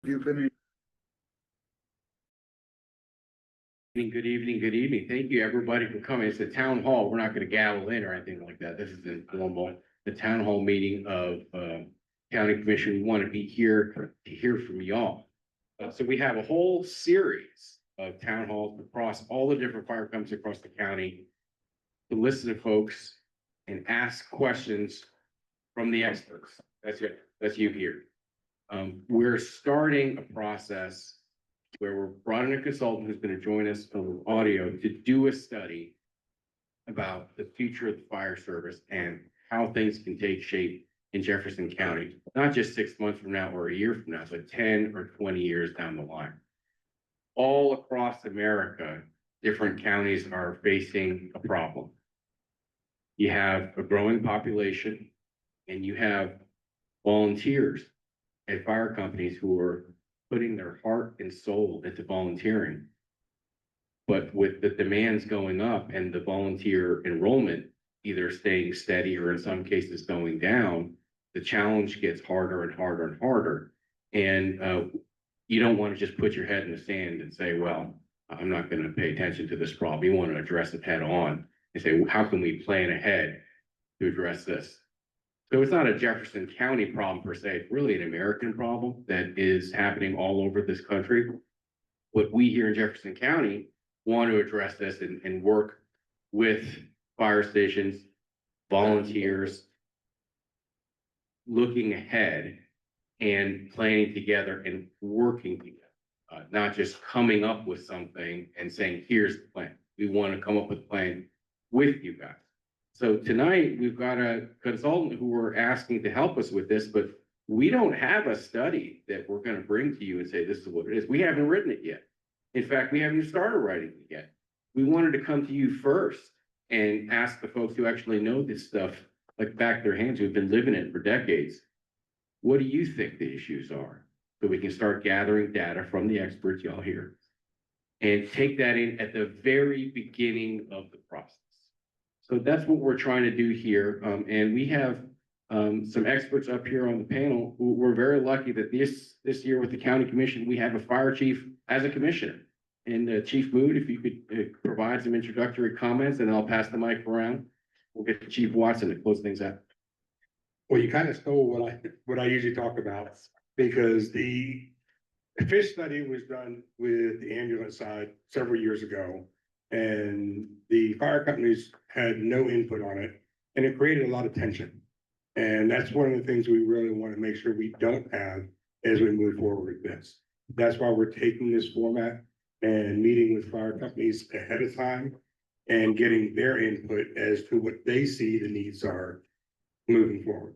You've been. Good evening, good evening. Thank you, everybody, for coming. It's a town hall. We're not going to gavel in or anything like that. This is informal. The town hall meeting of County Commission. We want to be here to hear from y'all. So we have a whole series of town halls across all the different fire companies across the county to listen to folks and ask questions from the experts. That's it. That's you here. We're starting a process where we're brought in a consultant who's going to join us over audio to do a study about the future of the fire service and how things can take shape in Jefferson County, not just 6 months from now or a year from now, but 10 or 20 years down the line. All across America, different counties are facing a problem. You have a growing population and you have volunteers at fire companies who are putting their heart and soul into volunteering. But with the demands going up and the volunteer enrollment either staying steady or in some cases going down, the challenge gets harder and harder and harder. And you don't want to just put your head in the sand and say, well, I'm not going to pay attention to this problem. You want to address it head on and say, well, how can we plan ahead to address this? So it's not a Jefferson County problem per se, it's really an American problem that is happening all over this country. What we here in Jefferson County want to address this and work with fire stations, volunteers, looking ahead and planning together and working together, not just coming up with something and saying, here's the plan. We want to come up with a plan with you guys. So tonight, we've got a consultant who we're asking to help us with this, but we don't have a study that we're going to bring to you and say, this is what it is. We haven't written it yet. In fact, we haven't even started writing it yet. We wanted to come to you first and ask the folks who actually know this stuff, like back their hands, who've been living it for decades. What do you think the issues are? So we can start gathering data from the experts y'all hear and take that in at the very beginning of the process. So that's what we're trying to do here. And we have some experts up here on the panel who we're very lucky that this year with the county commission, we have a fire chief as a commissioner. And Chief Mood, if you could provide some introductory comments, and I'll pass the mic around. We'll get to Chief Watson to close things out. Well, you kind of stole what I usually talk about, because the fish study was done with the ambulance side several years ago, and the fire companies had no input on it, and it created a lot of tension. And that's one of the things we really want to make sure we don't have as we move forward with this. That's why we're taking this format and meeting with fire companies ahead of time and getting their input as to what they see the needs are moving forward.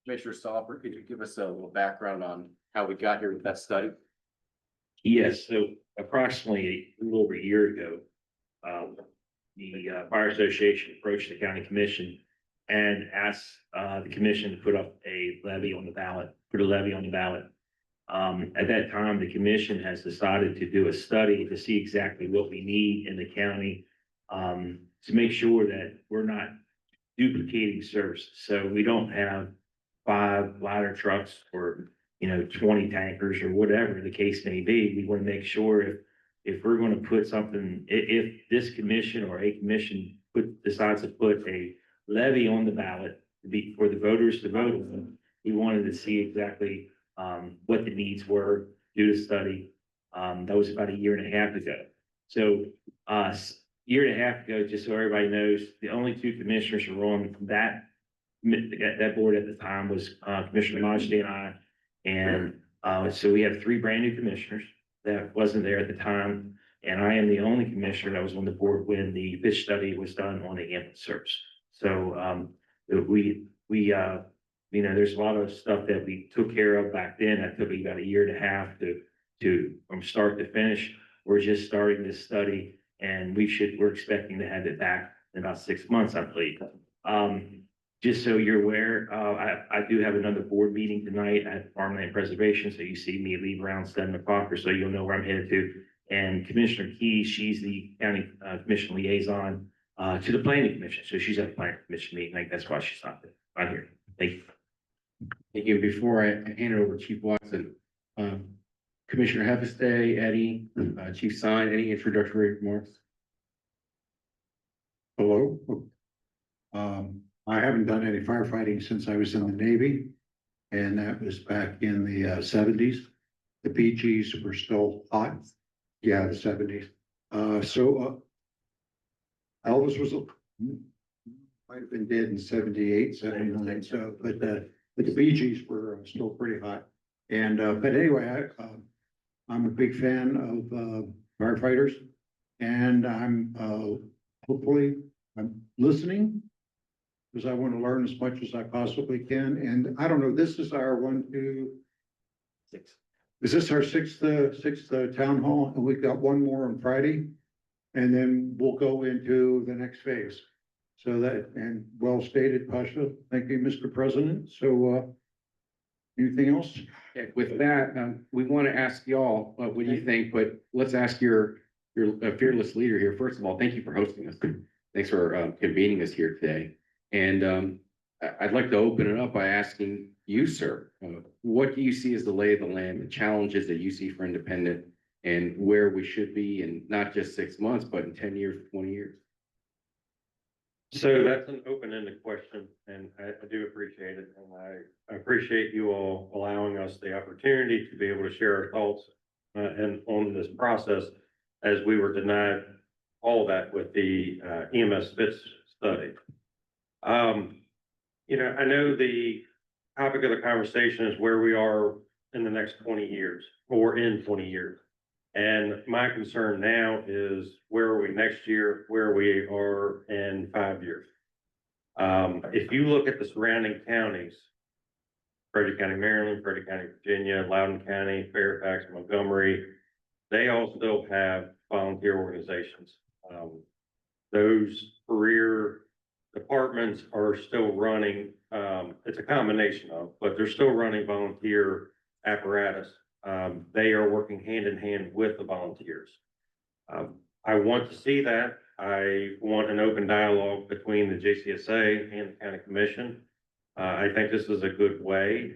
Commissioner Stolper, could you give us a little background on how we got here with that study? Yes, so approximately a little over a year ago, the Fire Association approached the county commission and asked the commission to put up a levy on the ballot, At that time, the commission has decided to do a study to see exactly what we need in the county to make sure that we're not duplicating services. So we don't have 5 ladder trucks or 20 tankers or whatever the case may be. We want to make sure if we're going to put something, if this commission or a commission decides to put a levy on the ballot for the voters to vote on, we wanted to see exactly what the needs were, do the study. That was about a year and a half ago. So year and a half ago, just so everybody knows, the only 2 commissioners who were on that board at the time was Commissioner Majdi and I. And so we have 3 brand new commissioners that wasn't there at the time. And I am the only commissioner that was on the board when the fish study was done on the ambulance service. So there's a lot of stuff that we took care of back then. That took me about a year and a half to from start to finish. We're just starting this study, and we're expecting to have it back in about 6 months, I believe. Just so you're aware, I do have another board meeting tonight at Farmland Preservation. So you see me leave around 7 o'clock or so, you'll know where I'm headed to. And Commissioner Keys, she's the county commission liaison to the planning commission. So she's at the planning commission meeting. Like, that's why she's not here. Thank you. Thank you. you. And before I hand it over to Chief Watson, Commissioner Heffestay, Eddie, Chief Sign, any introductory remarks? Hello. I haven't done any firefighting since I was in the Navy, and that was back in the seventies. The PGs were still hot. Yeah, the seventies. Elvis was, might have been dead in 78, 79. So, but the PGs were still pretty hot. And, but anyway, I'm a big fan of firefighters, and hopefully I'm listening because I want to learn as much as I possibly can. And I don't know, this is our 6. Is this our sixth town hall? And we've got one more on Friday. And then we'll go into the next phase. So that, and well stated, Pasha. Thank you, Mr. President. So, anything else? Yeah, with that, we want to ask y'all, what do you think? But let's ask your fearless leader here. First of all, thank you for hosting us. Thanks for convening us here today. And I'd like to open it up by asking you, sir, what do you see as the lay of the land, the challenges that you see for independent, and where we should be in not just 6 months, but in 10 years, 20 years? So that's an open-ended question, and I do appreciate it, and I appreciate you all allowing us the opportunity to be able to share our thoughts and on this process, as we were denied all that with the EMS fits study. I know the topic of the conversation is where we are in the next 20 years or in 20 years. And my concern now is where are we next year, where we are in 5 years. If you look at the surrounding counties, Frederick County, Maryland, Frederick County, Virginia, Loudoun County, Fairfax, Montgomery, they all still have volunteer organizations. Those career departments are still running, it's a combination of, but they're still running volunteer apparatus. They are working hand in hand with the volunteers. I want to see that. I want an open dialogue between the JCSA and the county commission. I think this is a good way.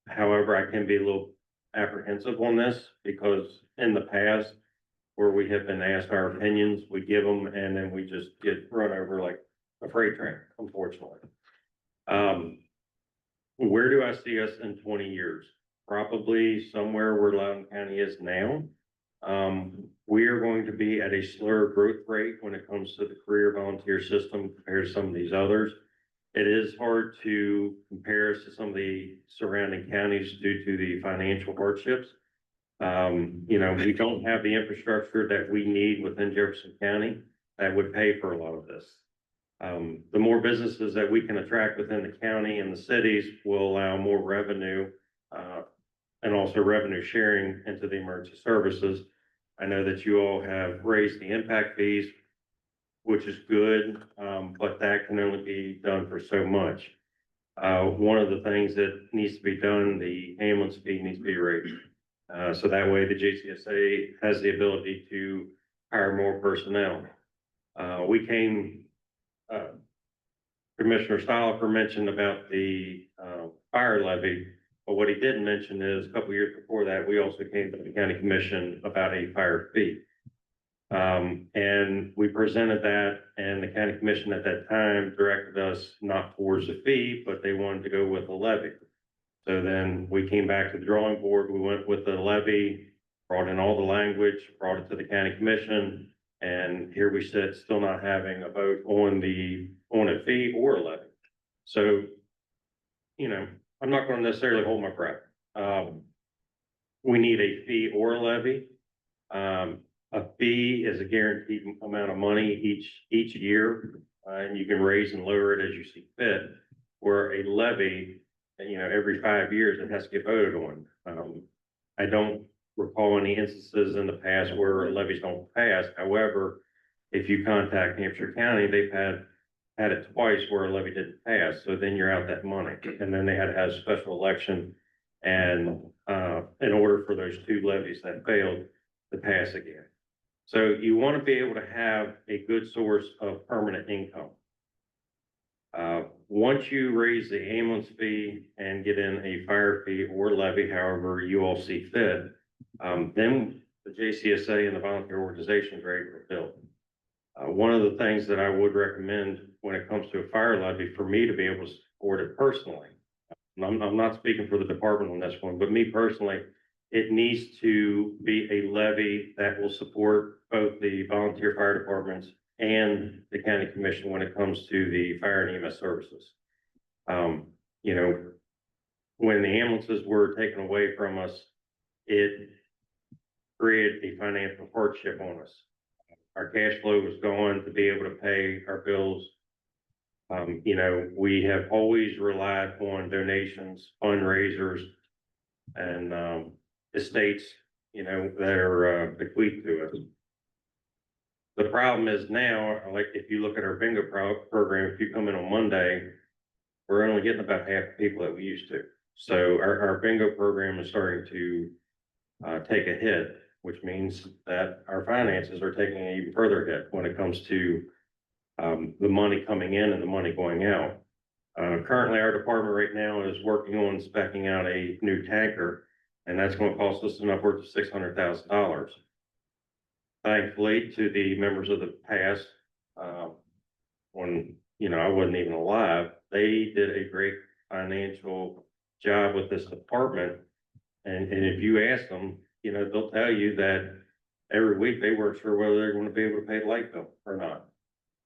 However, I can be a little apprehensive on this because in the past, where we have been asked our opinions, we give them and then we just get run over like a freight train, unfortunately. Where do I see us in 20 years? Probably somewhere where Loudoun County is now. We are going to be at a slower growth rate when it comes to the career volunteer system compared to some of these others. It is hard to compare us to some of the surrounding counties due to the financial hardships. We don't have the infrastructure that we need within Jefferson County that would pay for a lot of this. The more businesses that we can attract within the county and the cities will allow more revenue, and also revenue sharing into the emergency services. I know that you all have raised the impact fees, which is good, but that can only be done for so much. One of the things that needs to be done, the ambulance fee needs to be raised. So that way the JCSA has the ability to hire more personnel. Commissioner Stolifer mentioned about the fire levy, but what he didn't mention is a couple of years before that, we also came to the county commission about a fire fee. And we presented that, and the county commission at that time directed us not towards the fee, but they wanted to go with a levy. So then we came back to the drawing board, we went with the levy, brought in all the language, brought it to the county commission, and here we sit, still not having a vote on a fee or a levy. So, I'm not going to necessarily hold my breath. We need a fee or a levy. A fee is a guaranteed amount of money each year, and you can raise and lower it as you see fit. Where a levy, every 5 years it has to get voted on. I don't recall any instances in the past where levies don't pass. However, if you contact Hampshire County, they've had it twice where a levy didn't pass. So then you're out that money, and then they had to have a special election, and in order for those 2 levies that failed to pass again. So you want to be able to have a good source of permanent income. Once you raise the ambulance fee and get in a fire fee or levy, however you all see fit, then the JCSA and the volunteer organizations are able to build. One of the things that I would recommend when it comes to a fire levy, for me to be able to support it personally, and I'm not speaking for the department on this one, but me personally, it needs to be a levy that will support both the volunteer fire departments and the county commission when it comes to the fire and EMS services. You know, when the ambulances were taken away from us, it created a financial hardship on us. Our cash flow was gone to be able to pay our bills. You know, we have always relied on donations, fundraisers, and estates, you know, that are bequeathed to us. The problem is now, like if you look at our bingo program, if you come in on Monday, we're only getting about half the people that we used to. So our bingo program is starting to take a hit, which means that our finances are taking an even further hit when it comes to the money coming in and the money going out. Currently, our department right now is working on speccing out a new tanker, and that's going to cost us an upwards of $600,000. Thankfully, to the members of the past, when, you know, I wasn't even alive, they did a great financial job with this department. And if you ask them, you know, they'll tell you that every week they weren't sure whether they're going to be able to pay the light bill or not.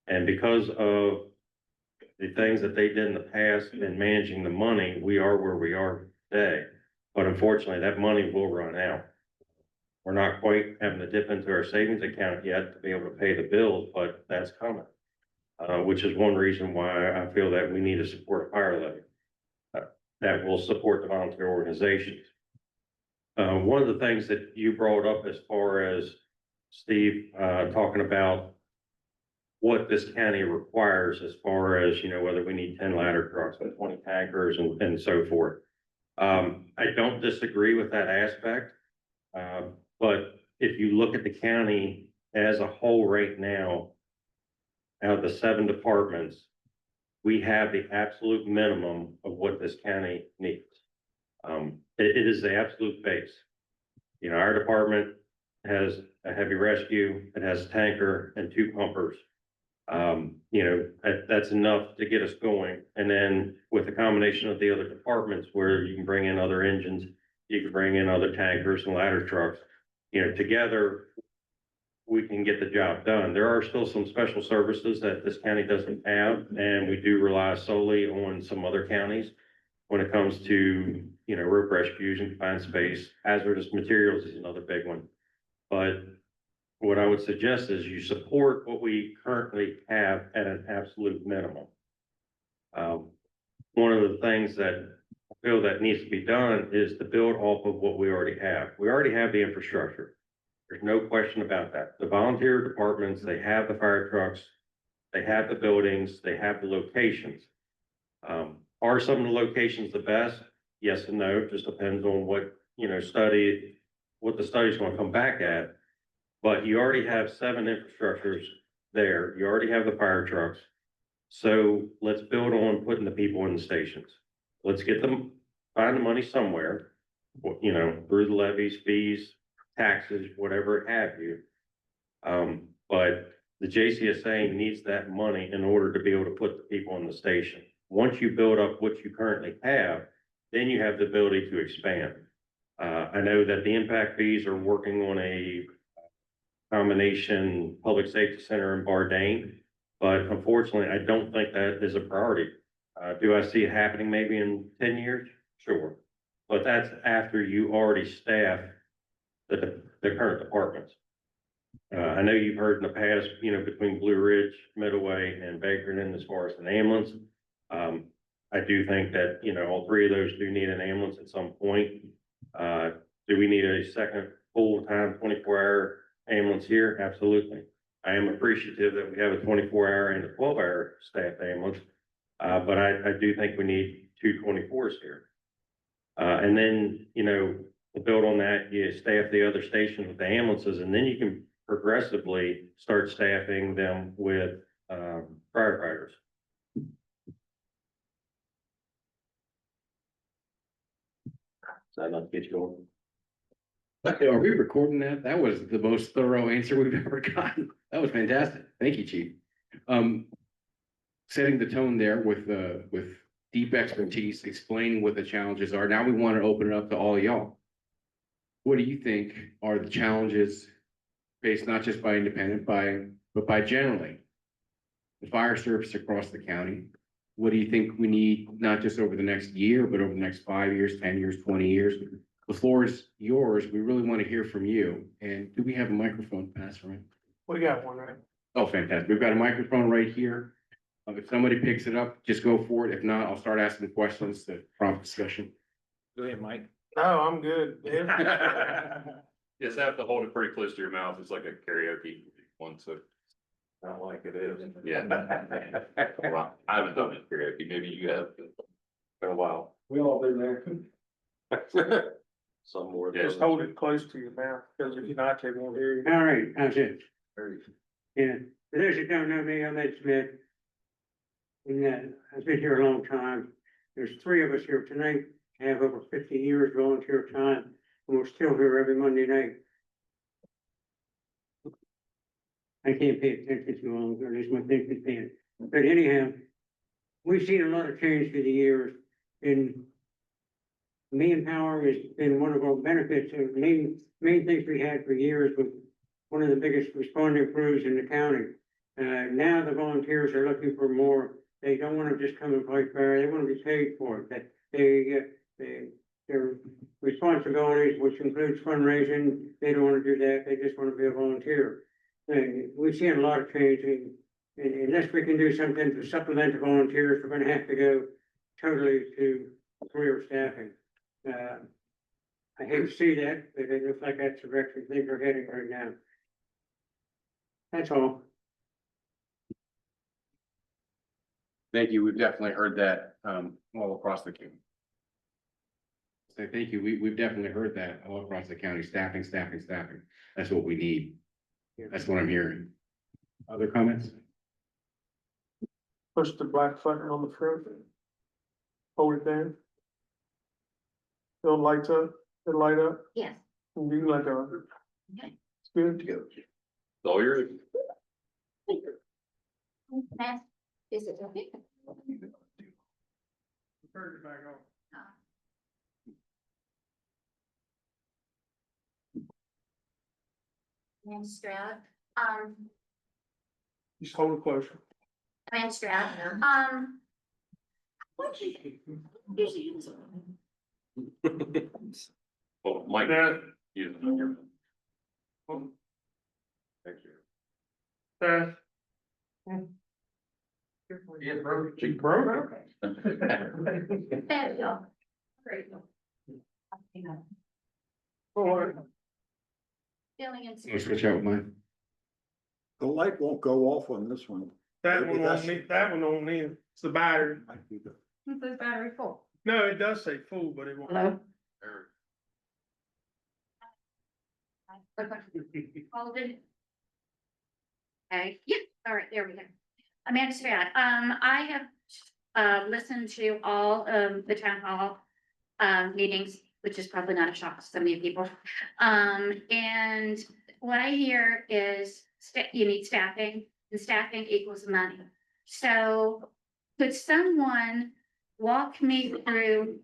And because of the things that they did in the past in managing the money, we are where we are today. But unfortunately, that money will run out. We're not quite having to dip into our savings account yet to be able to pay the bills, but that's coming. Which is one reason why I feel that we need to support a fire levy that will support the volunteer organizations. One of the things that you brought up as far as Steve, talking about what this county requires as far as, you know, whether we need 10 ladder trucks and 20 tankers and so forth. I don't disagree with that aspect. But if you look at the county as a whole right now, out of the 7 departments, we have the absolute minimum of what this county needs. It is the absolute base. You know, our department has a heavy rescue, it has a tanker and 2 pumpers. You know, that's enough to get us going. And then with the combination of the other departments where you can bring in other engines, you can bring in other tankers and ladder trucks, you know, together we can get the job done. There are still some special services that this county doesn't have, and we do rely solely on some other counties when it comes to, you know, rope rescues and confined space. Hazardous materials is another big one. But what I would suggest is you support what we currently have at an absolute minimum. One of the things that I feel that needs to be done is to build off of what we already have. We already have the infrastructure. There's no question about that. The volunteer departments, they have the fire trucks, they have the buildings, they have the locations. Are some of the locations the best? Yes and no. It just depends on what, you know, what the study's going to come back at. But you already have 7 infrastructures there. You already have the fire trucks. So let's build on putting the people in the stations. Let's get them, find the money somewhere, you know, through the levies, fees, taxes, whatever have you. But the JCSA needs that money in order to be able to put the people in the station. Once you build up what you currently have, then you have the ability to expand. I know that the impact fees are working on a combination public safety center in Bardane, but unfortunately, I don't think that is a priority. Do I see it happening maybe in 10 years? Sure. But that's after you already staff the current departments. I know you've heard in the past, you know, between Blue Ridge, Middleway, and Bakerton as far as an ambulance. I do think that, you know, all 3 of those do need an ambulance at some point. Do we need a second full-time 24-hour ambulance here? Absolutely. I am appreciative that we have a 24-hour and a 12-hour staff ambulance, but I do think we need 2 24s here. And then, you know, to build on that, you staff the other stations with the ambulances, and then you can progressively start staffing them with firefighters. So I'd like to get you going. Are we recording that? That was the most thorough answer we've ever gotten. That was fantastic. Thank you, Chief. Setting the tone there with deep expertise, explaining what the challenges are. Now we want to open it up to all y'all. What do you think are the challenges faced not just by independent, but by generally the fire service across the county? What do you think we need, not just over the next year, but over the next 5 years, 10 years, 20 years? The floor is yours. We really want to hear from you. And do we have a microphone pass around? We got one, right? Oh, fantastic. We've got a microphone right here. If somebody picks it up, just go for it. If not, I'll start asking questions to prompt discussion. Go ahead, Mike. No, I'm good. Just have to hold it pretty close to your mouth. It's like a karaoke one, so. Not like it is. Yeah. Well, I haven't done it karaoke. Maybe you have. Been a while. We all been there. Some more. Just hold it close to your mouth, because if you're not, they won't hear you. All right, that's it. Yeah, for those that don't know me, I'm Ed Smith. And I've been here a long time. There's 3 of us here tonight, have over 50 years volunteer time, and we're still here every Monday night. I can't pay attention too long, or at least my thinking can. But anyhow, we've seen a lot of change through the years, and manpower has been one of our benefits, and main things we had for years was one of the biggest responding crews in the county. Now the volunteers are looking for more. They don't want to just come and fight fire. They want to be paid for it. Their responsibilities, which includes fundraising, they don't want to do that. They just want to be a volunteer. We've seen a lot of change, and unless we can do something to supplement the volunteers, we're going to have to go totally to career staffing. I hate to see that, but it looks like that's the direction things are heading right now. That's all. Thank you. We've definitely heard that all across the county. So thank you. We've definitely heard that all across the county. Staffing. That's what we need. That's what I'm hearing. Other comments? Push the black button on the front. Hold it down. It'll light up, it'll light up, Yes. and you can let go. Okay. It's good to go. All yours. Matt, is it okay? Turn it back on. Amanda Stroud, Just hold it closer. Amanda Stroud, what do you use? Well, Mike, Now, use it on your. Thank you. She broke. There you go. Great. Feeling Let's insecure. switch out with mine. The light won't go off on this one. That one won't need, it's the battery. It says battery full. No, it does say full, but it won't. Hello? Hold it. Okay, yeah, all right, there we go. Amanda Stroud, I have listened to all the town hall meetings, which is probably not a shock to so many people. And what I hear is you need staffing, and staffing equals money. So could someone walk me through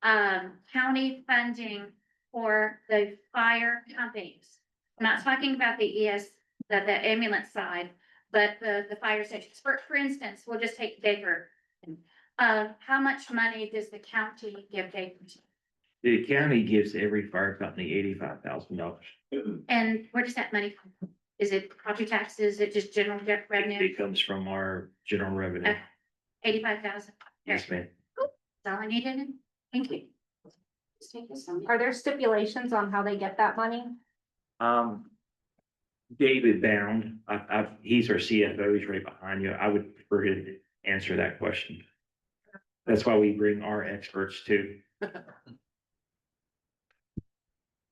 county funding for the fire companies? I'm not talking about the the ambulance side, but the fire stations. For instance, we'll just take Baker. How much money does the county give Baker? The county gives every fire company $85,000. And where does that money come from? Is it property taxes? Is it just general revenue? It comes from our general revenue. 85,000. Yes, ma'am. That's all I needed. Thank you. Are there stipulations on how they get that money? David Bound, he's our CFO, he's right behind you. I would prefer him to answer that question. That's why we bring our experts too.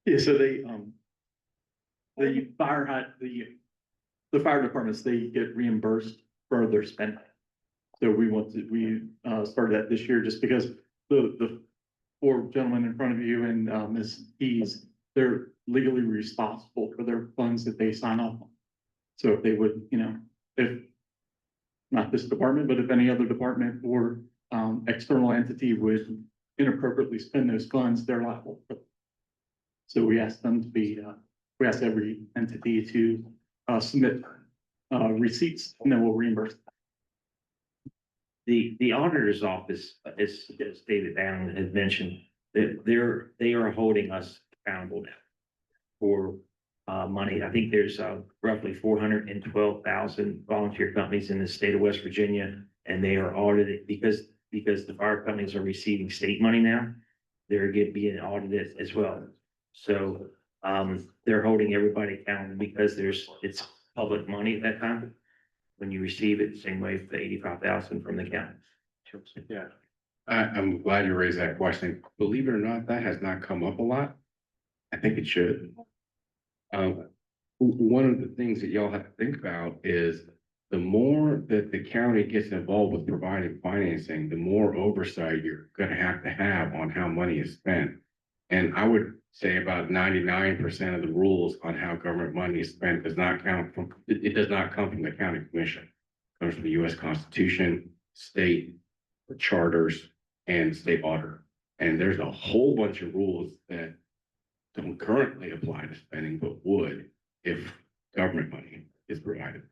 Yeah, so the fire departments, they get reimbursed for their spending. So we started that this year just because the four gentlemen in front of you and, Ms. Keys, they're legally responsible for their funds that they sign off on. So if they would, if not this department, but if any other department or, external entity would inappropriately spend those funds, they're liable. So we ask them to be, we ask every entity to, submit, receipts, and then we'll reimburse. The auditor's office, as David Allen had mentioned, that they are holding us accountable now for money. I think there's roughly 412,000 volunteer companies in the state of West Virginia, and they are audited because the fire companies are receiving state money now. They're being audited as well. So they're holding everybody accountable because it's public money at that time. When you receive it, same way for the 85,000 from the county. Yeah. I'm glad you raised that question. Believe it or not, that has not come up a lot. I think it should. One of the things that y'all have to think about is the more that the county gets involved with providing financing, the more oversight you're gonna have on how money is spent. And I would say about 99% of the rules on how government money is spent does not come from the county commission. It comes from the US Constitution, state charters, and state auditor. And there's a whole bunch of rules that don't currently apply to spending, but would if government money is provided.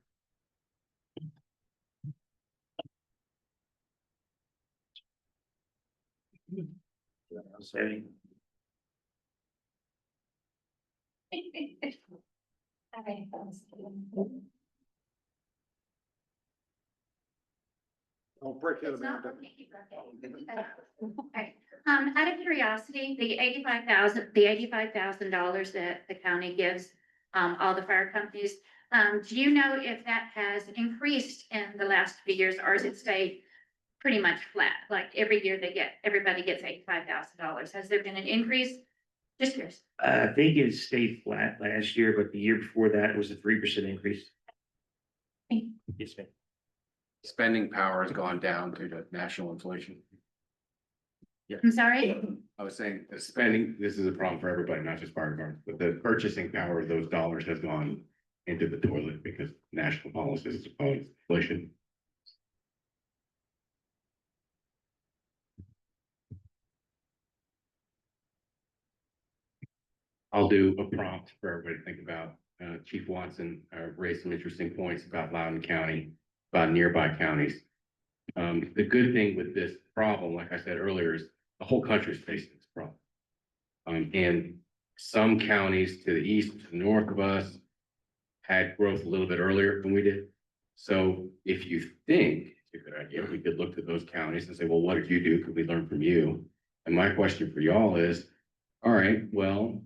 Say, Don't break it, It's not Amanda. okay. Out of curiosity, the $85,000 that the county gives, all the fire companies, do you know if that has increased in the last few years, or has it stayed pretty much flat? Like every year everybody gets $85,000. Has there been an increase? Just curious. I think it stayed flat last year, but the year before that it was a 3% increase. Yes, ma'am. Spending power has gone down due to national inflation. I'm sorry? I was saying the spending, this is a problem for everybody, not just fire departments, but the purchasing power of those dollars has gone into the toilet because national policies oppose inflation. I'll do a prompt for everybody to think about. Chief Watson raised some interesting points about Loudoun County, about nearby counties. The good thing with this problem, like I said earlier, is the whole country is facing this problem. And some counties to the east, to the north of us had growth a little bit earlier than we did. So if you think it's a good idea, we could look to those counties and say, well, what did you do? Could we learn from you? And my question for y'all is, all right, well,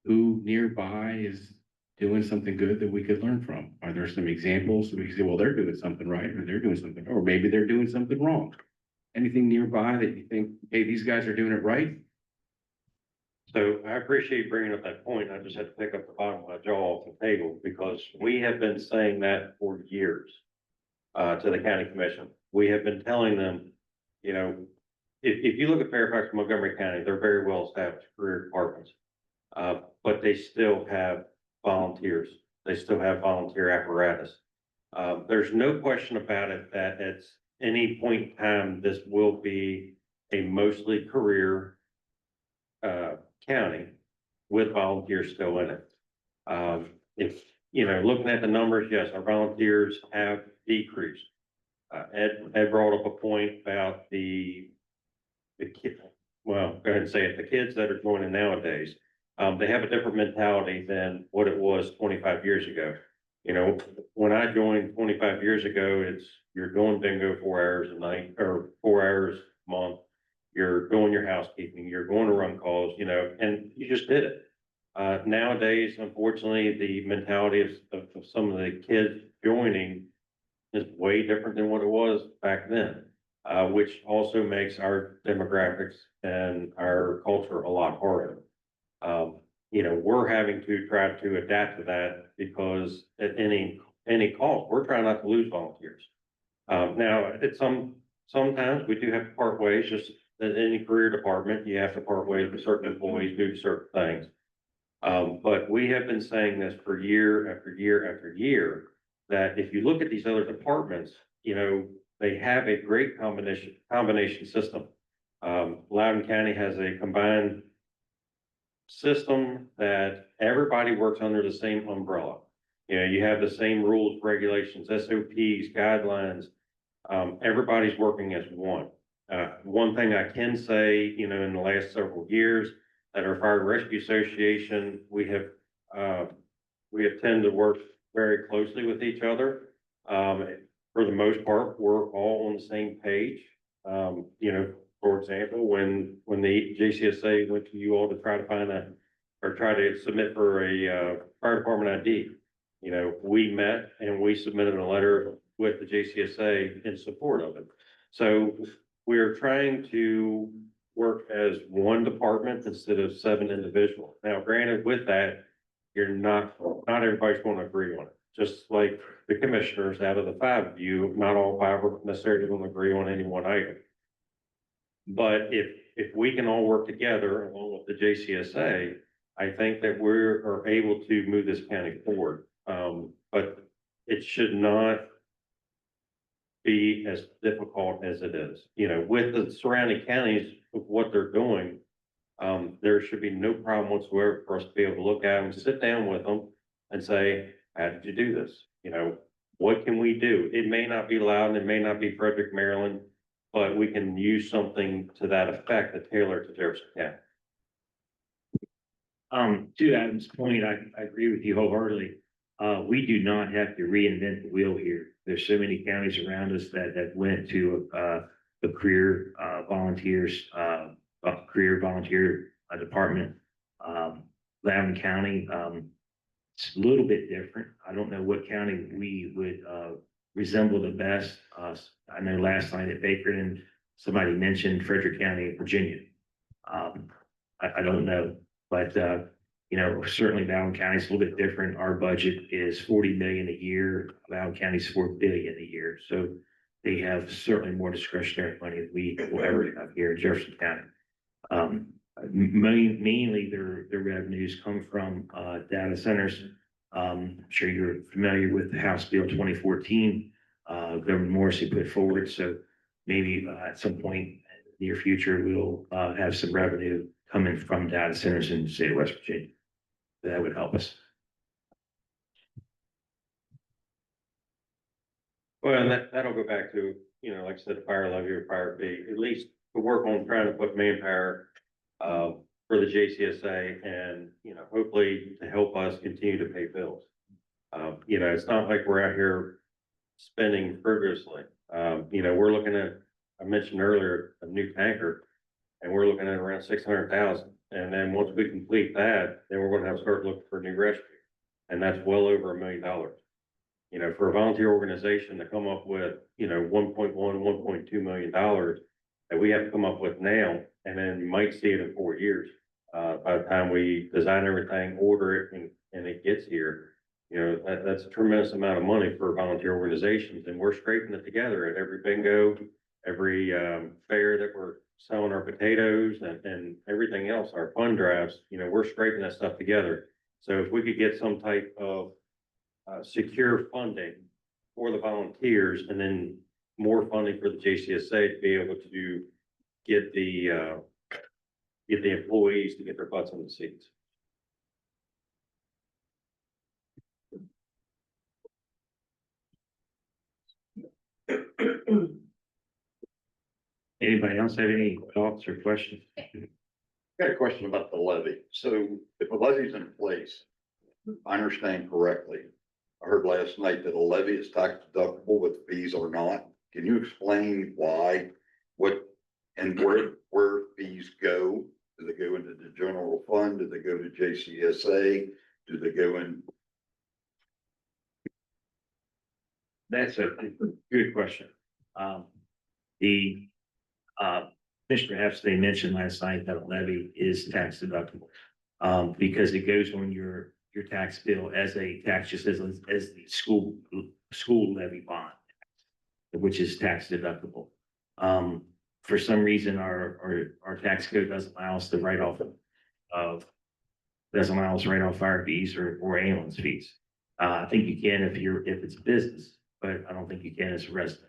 who nearby is doing something good that we could learn from? Are there some examples that we can say, well, they're doing something right, or they're doing something, or maybe they're doing something wrong? Anything nearby that you think, hey, these guys are doing it right? So I appreciate you bringing up that point. I just had to pick up the bottom of my jaw off the table because we have been saying that for years to the county commission. We have been telling them, if you look at Fairfax, and Montgomery County, they're very well established career departments. But they still have volunteers. They still have volunteer apparatus. There's no question about it that at any point in time, this will be a mostly career county with volunteers still in it. If, looking at the numbers, yes, our volunteers have decreased. Ed brought up a point about the kid, well, go ahead and say it, the kids that are joining nowadays. They have a different mentality than what it was 25 years ago. When I joined 25 years ago, you're doing bingo 4 hours a night or 4 hours a month. You're doing your housekeeping, you're going to run calls, and you just did it. Nowadays, unfortunately, the mentality of some of the kids joining is way different than what it was back then, which also makes our demographics and our culture a lot harder. We're having to try to adapt to that because at any cost, we're trying not to lose volunteers. Now, sometimes we do have to part ways, just that any career department, you have to part ways with certain employees due to certain things. But we have been saying this for year after year after year, that if you look at these other departments, you know, they have a great combination system. Loudoun County has a combined system that everybody works under the same umbrella. You know, you have the same rules, regulations, SOPs, guidelines. Everybody's working as one. One thing I can say, you know, in the last several years, at our Fire and Rescue Association, we have tended to work very closely with each other. For the most part, we're all on the same page. You know, for example, when the JCSA went to you all to try to submit for a fire department ID, you know, we met and we submitted a letter with the JCSA in support of it. So we're trying to work as one department instead of 7 individuals. Now, granted, with that, not everybody's going to agree on it. Just like the commissioners, out of the 5 of you, not all 5 are necessarily going to agree on any one item. But if we can all work together along with the JCSA, I think that we are able to move this county forward. But it should not be as difficult as it is. You know, with the surrounding counties of what they're doing, there should be no problem whatsoever for us to be able to look at them, sit down with them and say, how did you do this? You know, what can we do? It may not be Loudoun, it may not be Frederick, Maryland, but we can use something to that effect to tailor to Jefferson County. To Adam's point, I agree with you wholeheartedly. We do not have to reinvent the wheel here. There's so many counties around us that went to the career volunteer department. Loudoun County, it's a little bit different. I don't know what county we would resemble the best. I know last night at Bakerton, somebody mentioned Frederick County, Virginia. I don't know, but you know, certainly Loudoun County is a little bit different. Our budget is 40 million a year. Loudoun County's 4 billion a year. So they have certainly more discretionary money than we will ever have here in Jefferson County. Mainly their revenues come from data centers. I'm sure you're familiar with the House Bill 2014, Governor Morrissey put forward. So maybe at some point in the near future, we'll have some revenue coming from data centers in the state of West Virginia. That would help us. Well, and that'll go back to, you know, like I said, the fire levy or fire fee, at least to work on trying to put manpower for the JCSA and, you know, hopefully to help us continue to pay bills. You know, it's not like we're out here spending frivolously. You know, we're looking at, I mentioned earlier, a new tanker, and we're looking at around 600,000. And then once we complete that, then we're going to have to start looking for a new rescue. And that's well over $1 million. You know, for a volunteer organization to come up with, you know, 1.1, $1.2 million that we have to come up with now, and then you might see it in 4 years. By the time we design everything, order it, and it gets here, you know, that's a tremendous amount of money for volunteer organizations. And we're scraping it together at every bingo, every fair that we're selling our potatoes and everything else, our fund drives, you know, we're scraping that stuff together. So if we could get some type of secure funding for the volunteers and then more funding for the JCSA to be able to get the employees to get their butts in the seats. Anybody else have any thoughts or questions? Got a question about the levy. So if a levy's in place, if I understand correctly, I heard last night that a levy is tax deductible, but fees are not. Can you explain why, what, and where fees go? Do they go into the general fund? Do they go to JCSA? Do they go in? That's a good question. Mr. Epstein mentioned last night that a levy is tax deductible because it goes on your tax bill as a tax, just as the school levy bond, which is tax deductible. for some reason, our tax code doesn't allow us to write off doesn't allow us to write off fire fees or ambulance fees. I think you can if it's a business, but I don't think you can as a resident.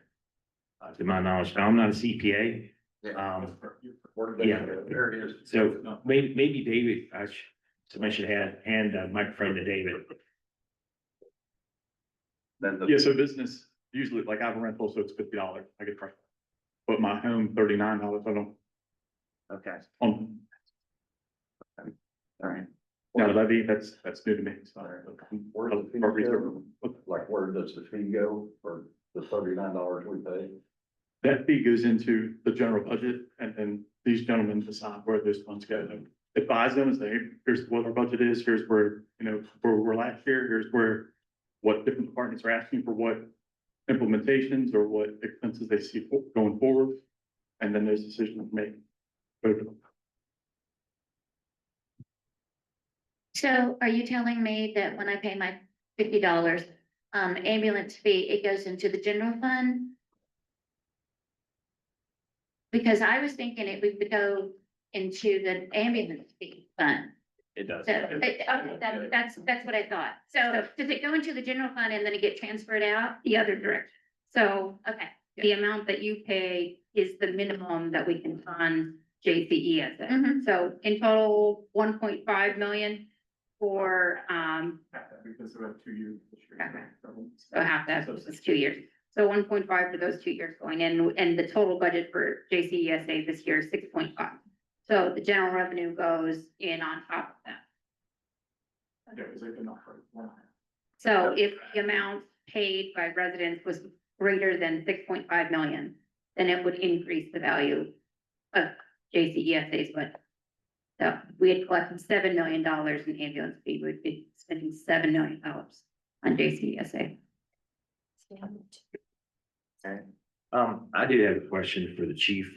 To my knowledge, now I'm not a CPA. Yeah. There it is. So maybe David, somebody should hand a microphone to David. Yeah, so business, usually like I have a rental, so it's $50, I get price. But my home, $39, I don't, Okay. on, All right. now levy, that's new to me, so. Where does the fee go? Like, where does the fee go for the $39 we pay? That fee goes into the general budget, and then these gentlemen decide where those funds go. Advise them and say, here's what our budget is, here's where, where we were last year, here's what different departments are asking for what implementations or what expenses they see going forward. And then there's decisions made. So are you telling me that when I pay my $50, ambulance fee, it goes into the general fund? Because I was thinking it would go into the ambulance fee fund. It does. So, okay, that's what I thought. So does it go into the general fund and then it get transferred out the other direction? So, okay, the amount that you pay is the minimum that we can fund JCESA. So in total, 1.5 million for, Because we have 2 years. Okay. so half that is 2 years. So 1.5 for those 2 years going in, and the total budget for JCESA this year is 6.5. So the general revenue goes in on top of that. Yeah, because they've been offered. So if the amount paid by residents was greater than 6.5 million, then it would increase the value of JCESA's budget. So if we had collected $7 million in ambulance fee, we'd be spending $7 million on JCESA. I do have a question for the chief.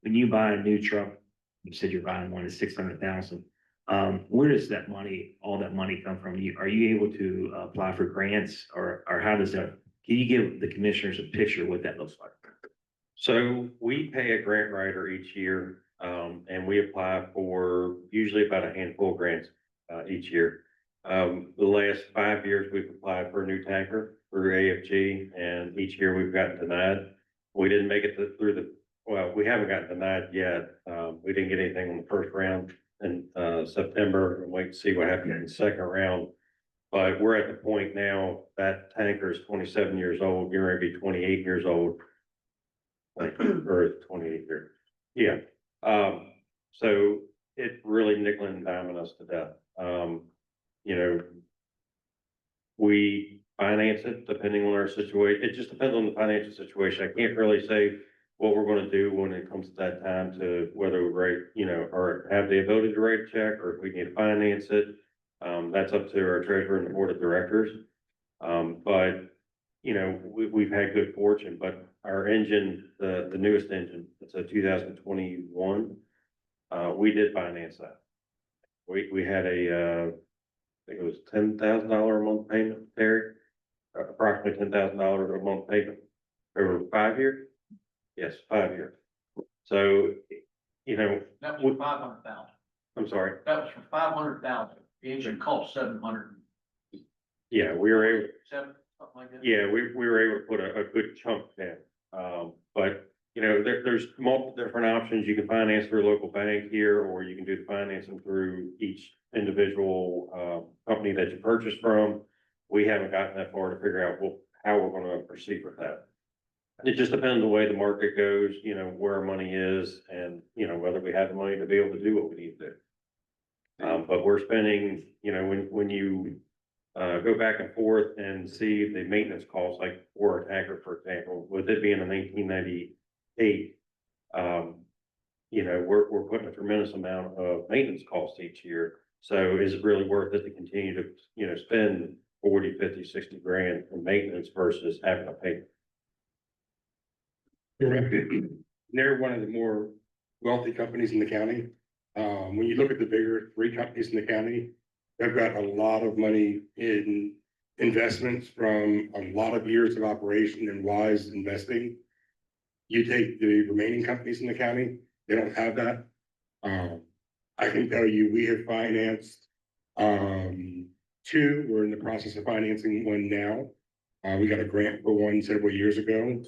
When you buy a new truck, you said you're buying one at 600,000. Where does that money, all that money come from? Are you able to apply for grants or how does that? Can you give the commissioners a picture of what that looks like? So we pay a grant writer each year, and we apply for usually about a handful of grants, each year. The last 5 years, we've applied for a new tanker through AFG, and each year we've gotten denied. We didn't make it well, we haven't gotten denied yet. We didn't get anything on the first round in, September, and wait to see what happens in the second round. But we're at the point now that tanker is 27 years old, you're gonna be 28 years old. Or 28 years, yeah. So it really nickel and diming us to death. We finance it depending on our situation. It just depends on the financial situation. I can't really say what we're gonna do when it comes to that time to whether we write, or have the ability to write a check or if we need to finance it. That's up to our treasurer and the board of directors. But we've had good fortune, but our engine, the newest engine, it's a 2021. We did finance that. We had I think it was $10,000 a month payment, Terry, approximately $10,000 a month payment over 5 years. Yes, 5 years. So, That was 500,000. I'm sorry. That was for 500,000. The engine cost 700. Yeah, we were able. Something like that. Yeah, we were able to put a good chunk down. But, there's multiple different options. You can finance through a local bank here, or you can do the financing through each individual company that you purchase from. We haven't gotten that far to figure out how we're gonna proceed with that. It just depends on the way the market goes, where our money is and, whether we have the money to be able to do what we need to do. But we're spending, when you go back and forth and see the maintenance costs, like for a tanker, for example, with it being a 1998, we're putting a tremendous amount of maintenance costs each year. So is it really worth it to continue to, spend 40, 50, 60 grand in maintenance versus having a pay? They're one of the more wealthy companies in the county. When you look at the bigger 3 companies in the county, they've got a lot of money in investments from a lot of years of operation and wise investing. you take the remaining companies in the county, they don't have that. I can tell you, we have financed, two, we're in the process of financing one now. We got a grant for one several years ago.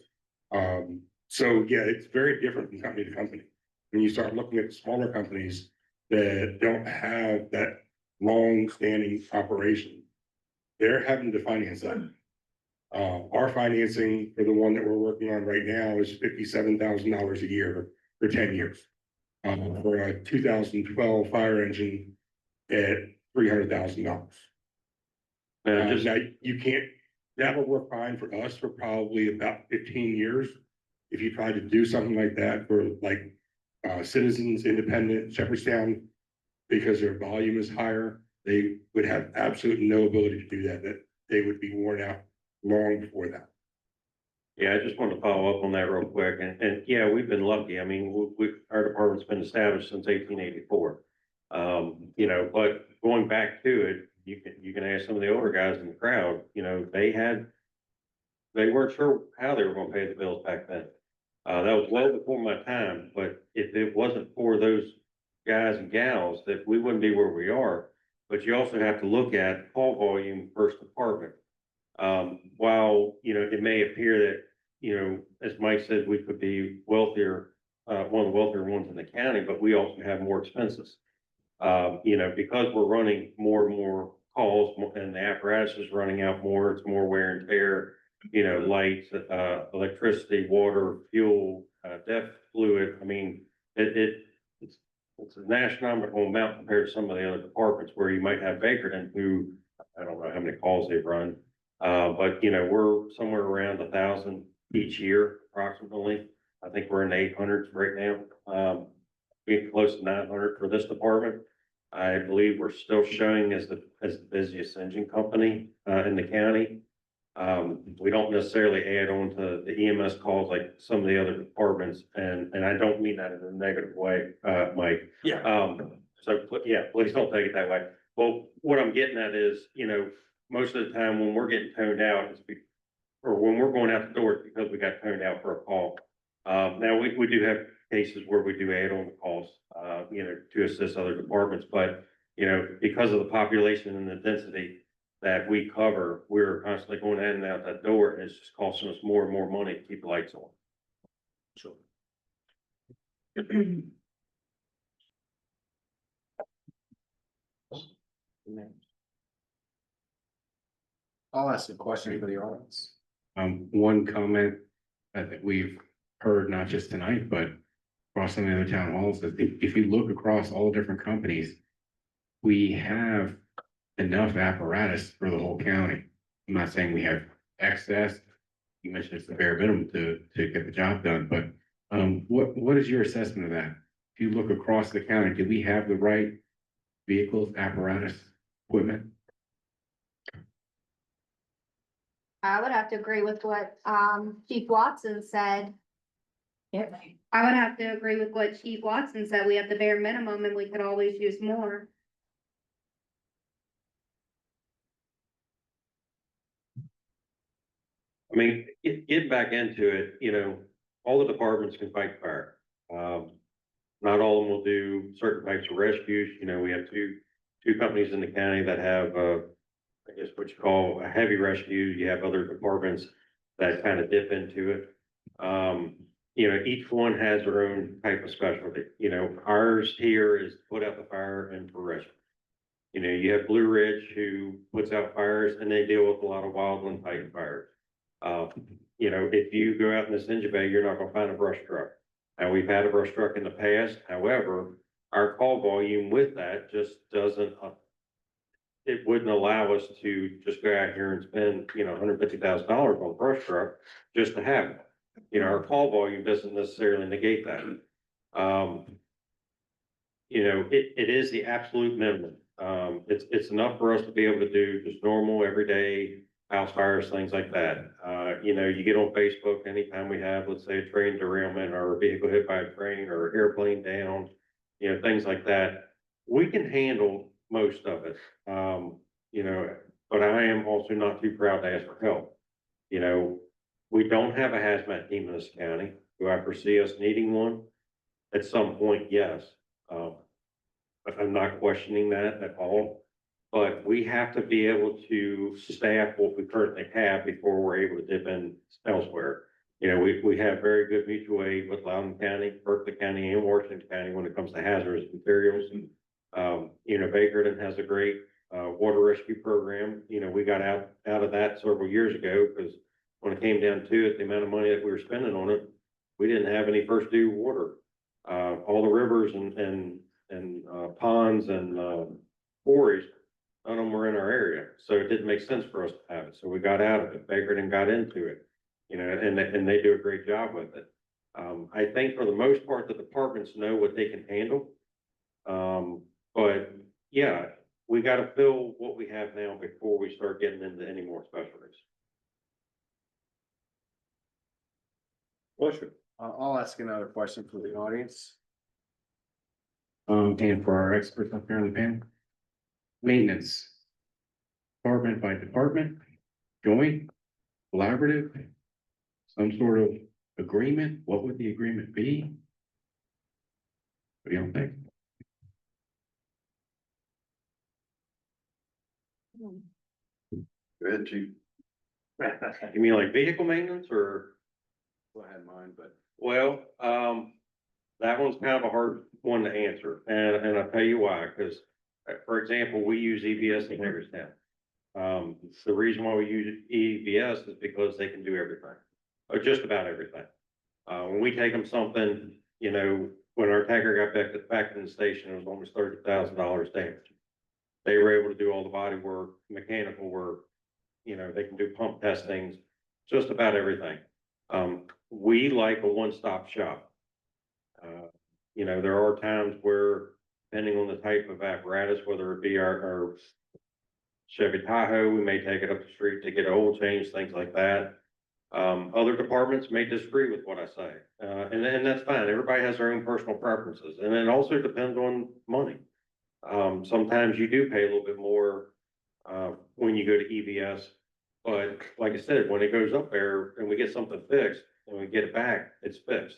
So yeah, it's very different from company to company. When you start looking at the smaller companies that don't have that long-standing operation, they're having to finance that. Our financing for the one that we're working on right now is $57,000 a year for 10 years. For a 2012 fire engine at $300,000. Just Now, you can't, that will work fine for us for probably about 15 years. If you try to do something like that for like Citizens Independent, Shepherdstown, because their volume is higher, they would have absolutely no ability to do that, that they would be worn out long before that. Yeah, I just want to follow up on that real quick, and yeah, we've been lucky, I mean, our department's been established since 1884. You know, but going back to it, you can ask some of the older guys in the crowd, you know, they weren't sure how they were gonna pay the bills back then. That was well before my time, but if it wasn't for those guys and gals, that we wouldn't be where we are. But you also have to look at call volume first department. While, you know, it may appear that, you know, as Mike said, we could be wealthier, one of the wealthier ones in the county, but we also have more expenses. You know, because we're running more and more calls and the apparatus is running out more, it's more wear and tear, you know, lights, electricity, water, fuel, def fluid. I mean, it's an astronomical amount compared to some of the other departments where you might have Bakerton who, I don't know how many calls they've run. But you know, we're somewhere around 1,000 each year approximately. I think we're in the 800s right now. Getting close to 900 for this department. I believe we're still showing as the busiest engine company in the county. We don't necessarily add on to the EMS calls like some of the other departments, and I don't mean that in a negative way, Mike. Yeah. So yeah, please don't take it that way. Well, what I'm getting at is, you know, most of the time when we're getting toned out, or when we're going out the door, it's because we got toned out for a call. Now we do have cases where we do add on the calls, you know, to assist other departments, but, you know, because of the population and the density that we cover, we're constantly going in and out that door, and it's just costing us more and more money to keep the lights on. So. I'll ask a question for the audience. One comment that we've heard, not just tonight, but across some of the other town halls, that if you look across all different companies, we have enough apparatus for the whole county. I'm not saying we have excess. You mentioned it's the bare minimum to get the job done, but what is your assessment of that? If you look across the county, do we have the right vehicles, apparatus, equipment? I would have to agree with what, Chief Watson said. I would have to agree with what Chief Watson said. We have the bare minimum and we could always use more. I mean, get back into it, you know, all the departments can fight fire. Not all of them will do certain types of rescues. You know, we have two companies in the county that have, I guess what you call a heavy rescue. You have other departments that kind of dip into it. You know, each one has their own type of specialty. You know, ours here is put out the fire and for rescue. You know, you have Blue Ridge who puts out fires and they deal with a lot of wildland type fires. You know, if you go out in this engine bay, you're not gonna find a brush truck. Now, we've had a brush truck in the past, however, our call volume with that just doesn't, it wouldn't allow us to just go out here and spend, you know, $150,000 on a brush truck just to have it. You know, our call volume doesn't necessarily negate that. You know, it is the absolute minimum. It's enough for us to be able to do just normal, everyday house fires, things like that. You know, you get on Facebook anytime we have, let's say, a train derailment or a vehicle hit by a train or airplane down, you know, things like that. We can handle most of it. You know, but I am also not too proud to ask for help. You know, we don't have a hazmat team in this county. Do I foresee us needing one? At some point, yes. But I'm not questioning that at all. But we have to be able to staff what we currently have before we're able to dip in elsewhere. You know, we have very good mutual aid with Loudoun County, Berkeley County, and Washington County when it comes to hazardous materials. You know, Bakerton has a great water rescue program. You know, we got out of that several years ago because when it came down to it, the amount of money that we were spending on it, we didn't have any first due water. All the rivers and ponds and quarries, none of them were in our area, so it didn't make sense for us to have it. So we got out of it. Bakerton got into it, you know, and they do a great job with it. I think for the most part, the departments know what they can handle. But yeah, we got to fill what we have now before we start getting into any more specialties. I'll ask another question for the audience. And for our experts up here on the panel. Maintenance. Department by department, joint, collaborative, some sort of agreement. What would the agreement be? What do you think? Go ahead, Chief. You mean like vehicle maintenance or? I had mine, but. Well, that one's kind of a hard one to answer, and I'll tell you why, because, for example, we use EBS in Hagerstown. The reason why we use EBS is because they can do everything, or just about everything. When we take them something, you know, when our tanker got back in the station, it was almost $30,000 damage. They were able to do all the body work, mechanical work, you know, they can do pump testings, just about everything. We like a one-stop shop. You know, there are times where, depending on the type of apparatus, whether it be our Chevy Tahoe, we may take it up the street to get an oil change, things like that. Other departments may disagree with what I say, and that's fine. Everybody has their own personal preferences, and it also depends on money. Sometimes you do pay a little bit more when you go to EBS, but like I said, when it goes up there and we get something fixed and we get it back, it's fixed.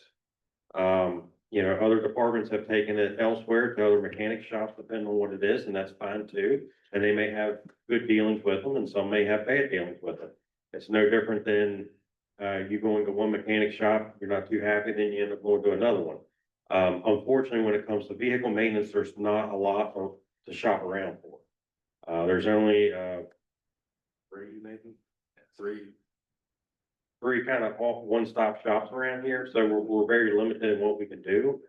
You know, other departments have taken it elsewhere to other mechanic shops, depending on what it is, and that's fine too. And they may have good dealings with them, and some may have bad dealings with them. It's no different than you going to one mechanic shop, you're not too happy, then you end up going to another one. Unfortunately, when it comes to vehicle maintenance, there's not a lot to shop around for. There's only three, maybe three kind of one-stop shops around here, so we're very limited in what we can do.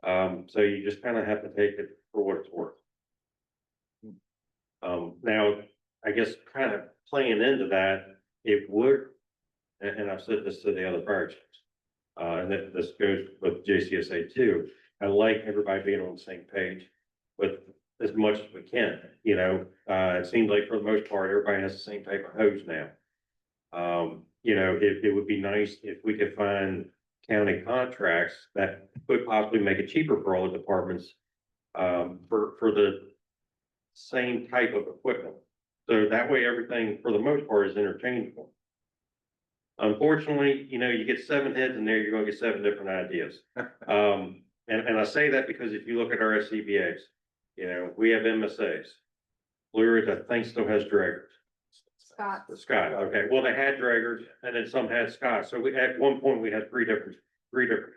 So you just kind of have to take it for what it's worth. Now, I guess kind of playing into that, it would, and I've said this to the other fire chiefs, and this goes with JCSA too. I like everybody being on the same page with as much as we can, you know. It seems like for the most part, everybody has the same type of hose now. You know, it would be nice if we could find county contracts that could possibly make it cheaper for all the departments, for the same type of equipment. So that way, everything for the most part is interchangeable. Unfortunately, you know, you get 7 heads in there, you're gonna get 7 different ideas. And I say that because if you look at our SCBA's, you know, we have MSAs. Blue Ridge, I think, still has draggers. Scott, okay, well, they had draggers and then some had Scott, so we, at one point, we had three different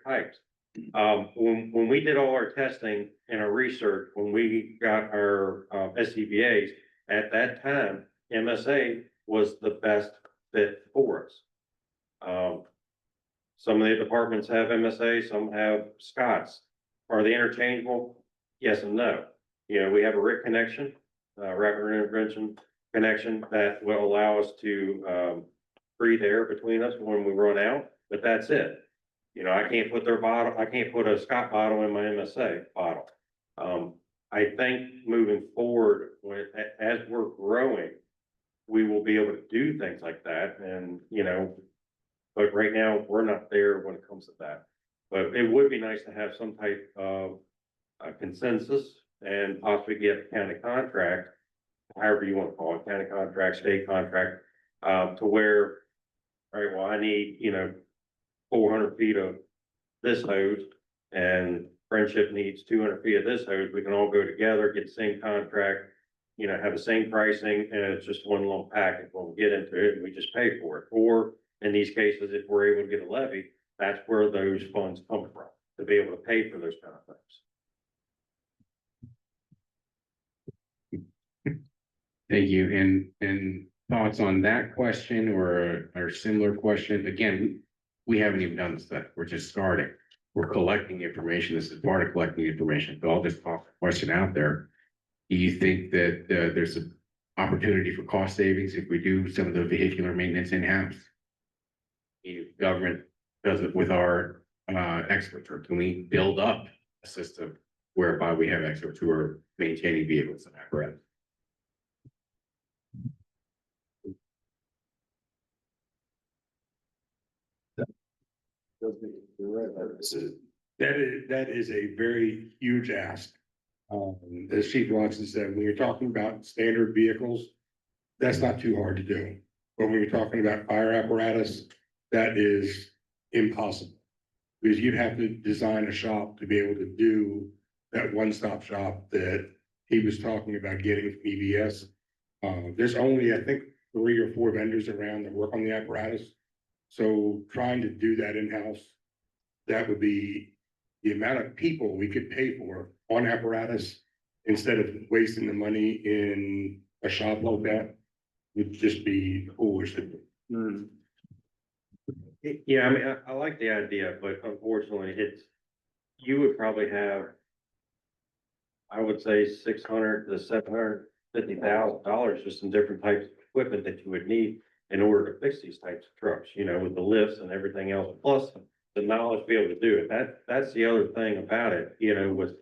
types. When we did all our testing and our research, when we got our SCBA's, at that time, MSA was the best fit for us. Some of the departments have MSA, some have Scott's. Are they interchangeable? Yes and no. You know, we have a RIC connection, rapid intervention connection that will allow us to breathe air between us when we run out, but that's it. You know, I can't put a Scott bottle in my MSA bottle. I think moving forward, as we're growing, we will be able to do things like that, and, you know, but right now, we're not there when it comes to that. But it would be nice to have some type of consensus and possibly get a county contract, however you want to call it, county contract, state contract, to where, all right, well, I need, you know, 400 feet of this hose and Friendship needs 200 feet of this hose, we can all go together, get the same contract, have the same pricing, and it's just one little package. When we get into it, we just pay for it. Or in these cases, if we're able to get a levy, that's where those funds come from, to be able to pay for those kind of things. Thank you. And thoughts on that question or similar question? Again, we haven't even done this stuff. We're just starting. We're collecting information. This is part of collecting information. So I'll just toss a question out there. Do you think that there's an opportunity for cost savings if we do some of the vehicular maintenance in-house? Government does it with our experts, or can we build up a system whereby we have experts who are maintaining vehicles and apparatus? That is a very huge ask. As Chief Watson said, when you're talking about standard vehicles, that's not too hard to do. But when you're talking about fire apparatus, that is impossible. Because you'd have to design a shop to be able to do that one-stop shop that he was talking about getting from EVS. There's only, I think, 3 or 4 vendors around that work on the apparatus. So trying to do that in-house, that would be the amount of people we could pay for on apparatus instead of wasting the money in a shop like that would just be foolish to do. Yeah, I mean, I like the idea, but unfortunately, you would probably have, I would say, $600,000 to $750,000 just in different types of equipment that you would need in order to fix these types of trucks, with the lifts and everything else, plus the knowledge to be able to do it. That's the other thing about it, with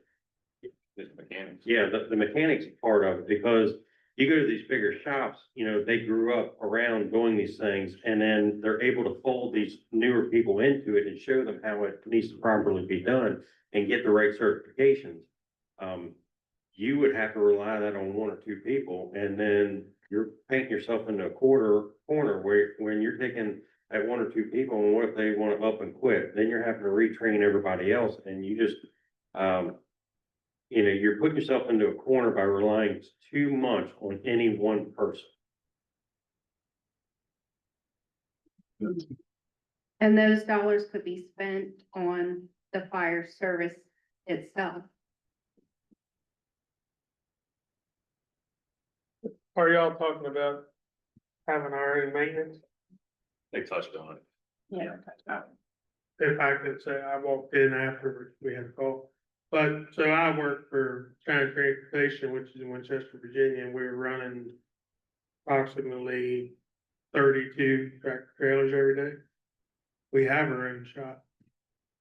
The mechanics. yeah, the mechanics part of it, because you go to these bigger shops, they grew up around doing these things, and then they're able to fold these newer people into it and show them how it needs to properly be done and get the right certifications. You would have to rely that on 1 or 2 people, and then you're painting yourself into a corner where when you're taking that 1 or 2 people, and what if they want to up and quit? Then you're having to retrain everybody else, and you just, you're putting yourself into a corner by relying too much on any one person. And those dollars could be spent on the fire service itself. Are y'all talking about having our own maintenance? They touched on it. Yeah. If I could say, I walked in after we had a call. But, so I work for China Transportation, which is in Winchester, Virginia, and we were running approximately 32 tractor trailers every day. We have our own shop.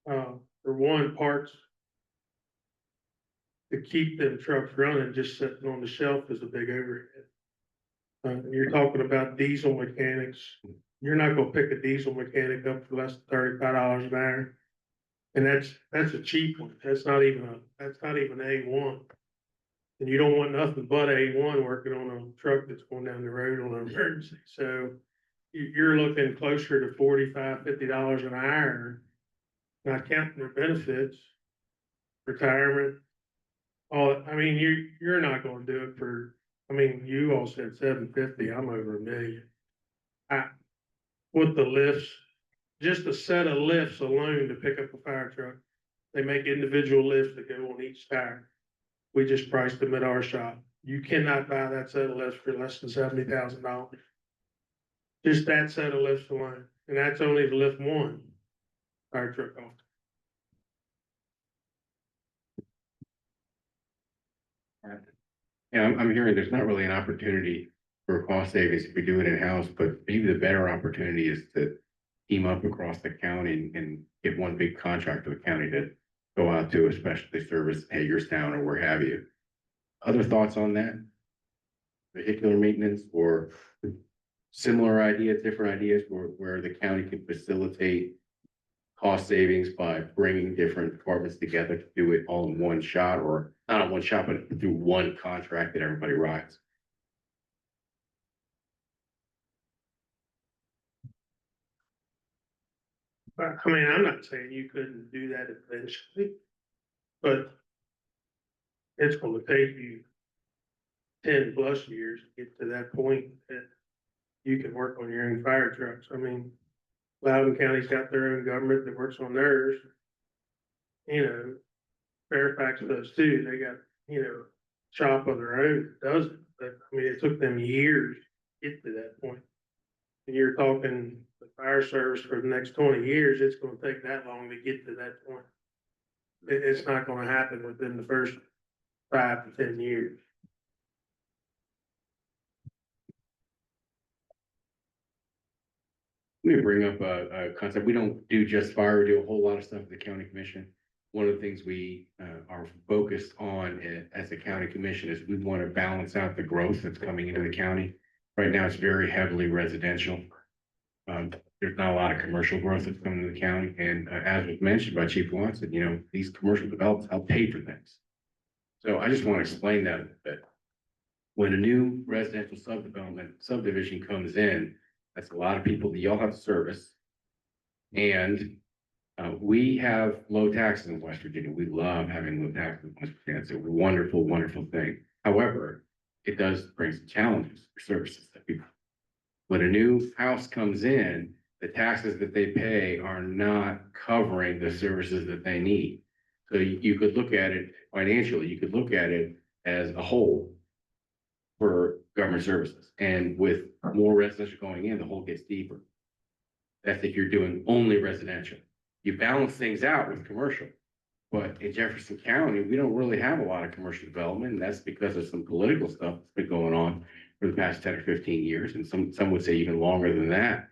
For one, parts to keep them trucks running, just sitting on the shelf is a big overhead. You're talking about diesel mechanics. You're not gonna pick a diesel mechanic up for less than $35 an hour. And that's a cheap one. That's not even A1. And you don't want nothing but A1 working on a truck that's going down the road on an emergency. So you're looking closer to $45, $50 an hour, not counting their benefits, retirement. You're not gonna do it for, you all said 750, I'm over $1 million. With the lifts, just a set of lifts alone to pick up a fire truck. They make individual lifts that go on each tire. We just priced them at our shop. You cannot buy that set of lifts for less than $70,000. Just that set of lifts alone, and that's only to lift one fire truck off. Yeah, I'm hearing there's not really an opportunity for cost savings if we do it in-house, but maybe the better opportunity is to team up across the county and get one big contract with the county to go out to, especially service Hagerstown or where have you. Other thoughts on that? Vehicular maintenance or similar ideas, different ideas where the county can facilitate cost savings by bringing different departments together to do it all in one shot, or not in one shot, but through one contract that everybody rides. I mean, I'm not saying you couldn't do that eventually, but it's gonna take you 10+ years to get to that point that you can work on your own fire trucks. I mean, Loudoun County's got their own government that works on theirs. You know, Fairfax does too. They got, shop of their own that does it. But I mean, it took them years to get to that point. And you're talking the fire service for the next 20 years, it's gonna take that long to get to that point. It's not gonna happen within the first 5 to 10 years. Let me bring up a concept. We don't do just fire, we do a whole lot of stuff with the county commission. One of the things we are focused on as a county commission is we want to balance out the growth that's coming into the county. Right now, it's very heavily residential. There's not a lot of commercial growth that's coming to the county, and as was mentioned by Chief Watson, these commercial developers help pay for things. So I just want to explain that a bit. When a new residential subdivision comes in, that's a lot of people that y'all have to service. And we have low taxes in West Virginia. We love having low taxes in West Virginia. It's a wonderful, wonderful thing. However, it does bring some challenges for services that people. When a new house comes in, the taxes that they pay are not covering the services that they need. So you could look at it financially, you could look at it as a whole for government services. And with more residential going in, the hole gets deeper. That's if you're doing only residential. You balance things out with commercial. But in Jefferson County, we don't really have a lot of commercial development, and that's because of some political stuff that's been going on for the past 10 or 15 years, and some would say even longer than that.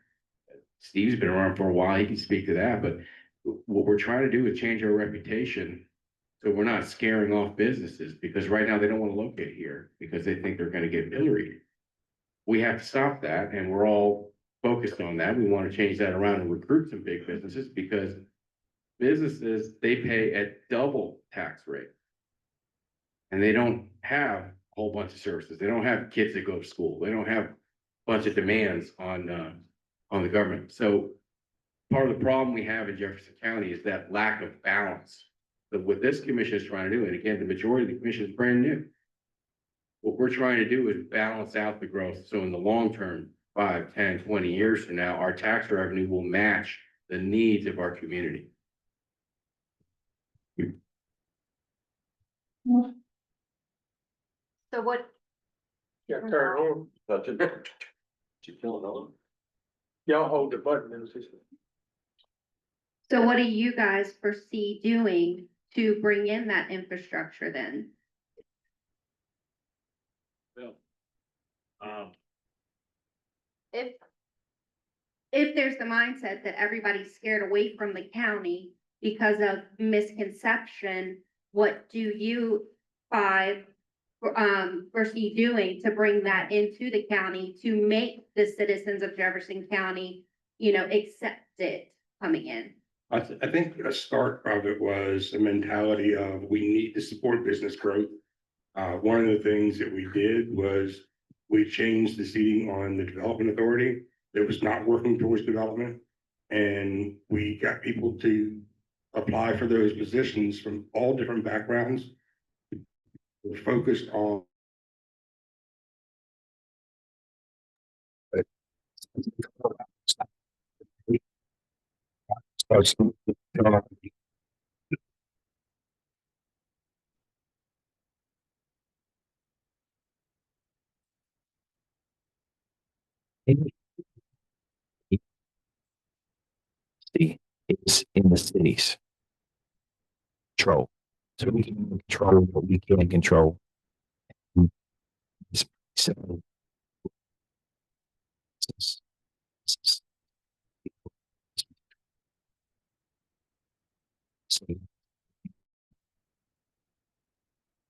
Steve's been around for a while, he can speak to that, but what we're trying to do is change our reputation so we're not scaring off businesses, because right now they don't want to locate here because they think they're going to get pilloried. We have to stop that, and we're all focused on that. We want to change that around and recruit some big businesses, because businesses, they pay at double tax rate. And they don't have a whole bunch of services. They don't have kids that go to school. They don't have a bunch of demands on the government. So part of the problem we have in Jefferson County is that lack of balance. But what this commission is trying to do, and again, the majority of the commission is brand new. What we're trying to do is balance out the growth. So in the long term, 5, 10, 20 years from now, our tax revenue will match the needs of our community. So what, Yeah, turn on. You feeling on? Y'all hold the button and just. so what do you guys foresee doing to bring in that infrastructure then? If there's the mindset that everybody's scared away from the county because of misconception, what do you foresee doing to bring that into the county to make the citizens of Jefferson County, accept it coming in? I think a start of it was a mentality of we need to support business growth. One of the things that we did was we changed the seating on the development authority that was not working towards development. And we got people to apply for those positions from all different backgrounds. We're focused on is in the cities. Control. So we can control what we can control. So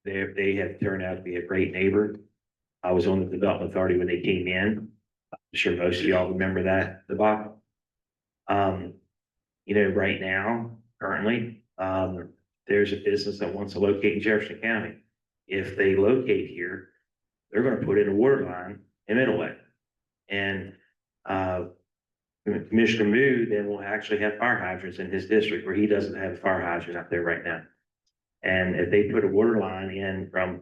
They have turned out to be a great neighbor. I was on the development authority when they came in. I'm sure most of y'all remember that debacle. Right now, currently, there's a business that wants to locate in Jefferson County. If they locate here, they're gonna put in a water line in Middleway. And Commissioner Mood then will actually have fire hydrants in his district where he doesn't have a fire hydrant out there right now. And if they put a water line in from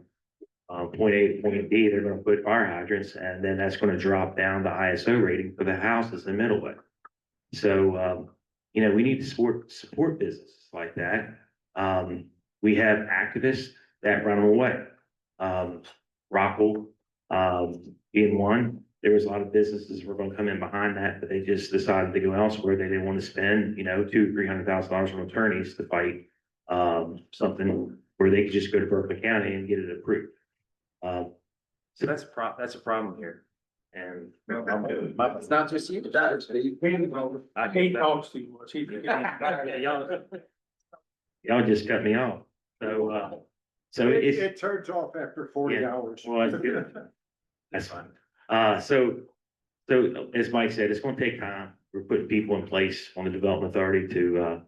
point A to point B, they're gonna put fire hydrants, and then that's gonna drop down the ISO rating for the houses in Middleway. So, you know, we need to support businesses like that. We have activists that run them away. Rockwell, being one, there was a lot of businesses were gonna come in behind that, but they just decided to go elsewhere. They didn't want to spend, you know, $200,000-300,000 on attorneys to fight, something where they could just go to Berkeley County and get it approved. So that's a problem here. And It's not just you, that's Steve. He talks too much. y'all just cut me off. So it's. It turns off after 40 Yeah. hours. Well, that's good. That's fine. So as Mike said, it's gonna take time. We're putting people in place on the Development Authority to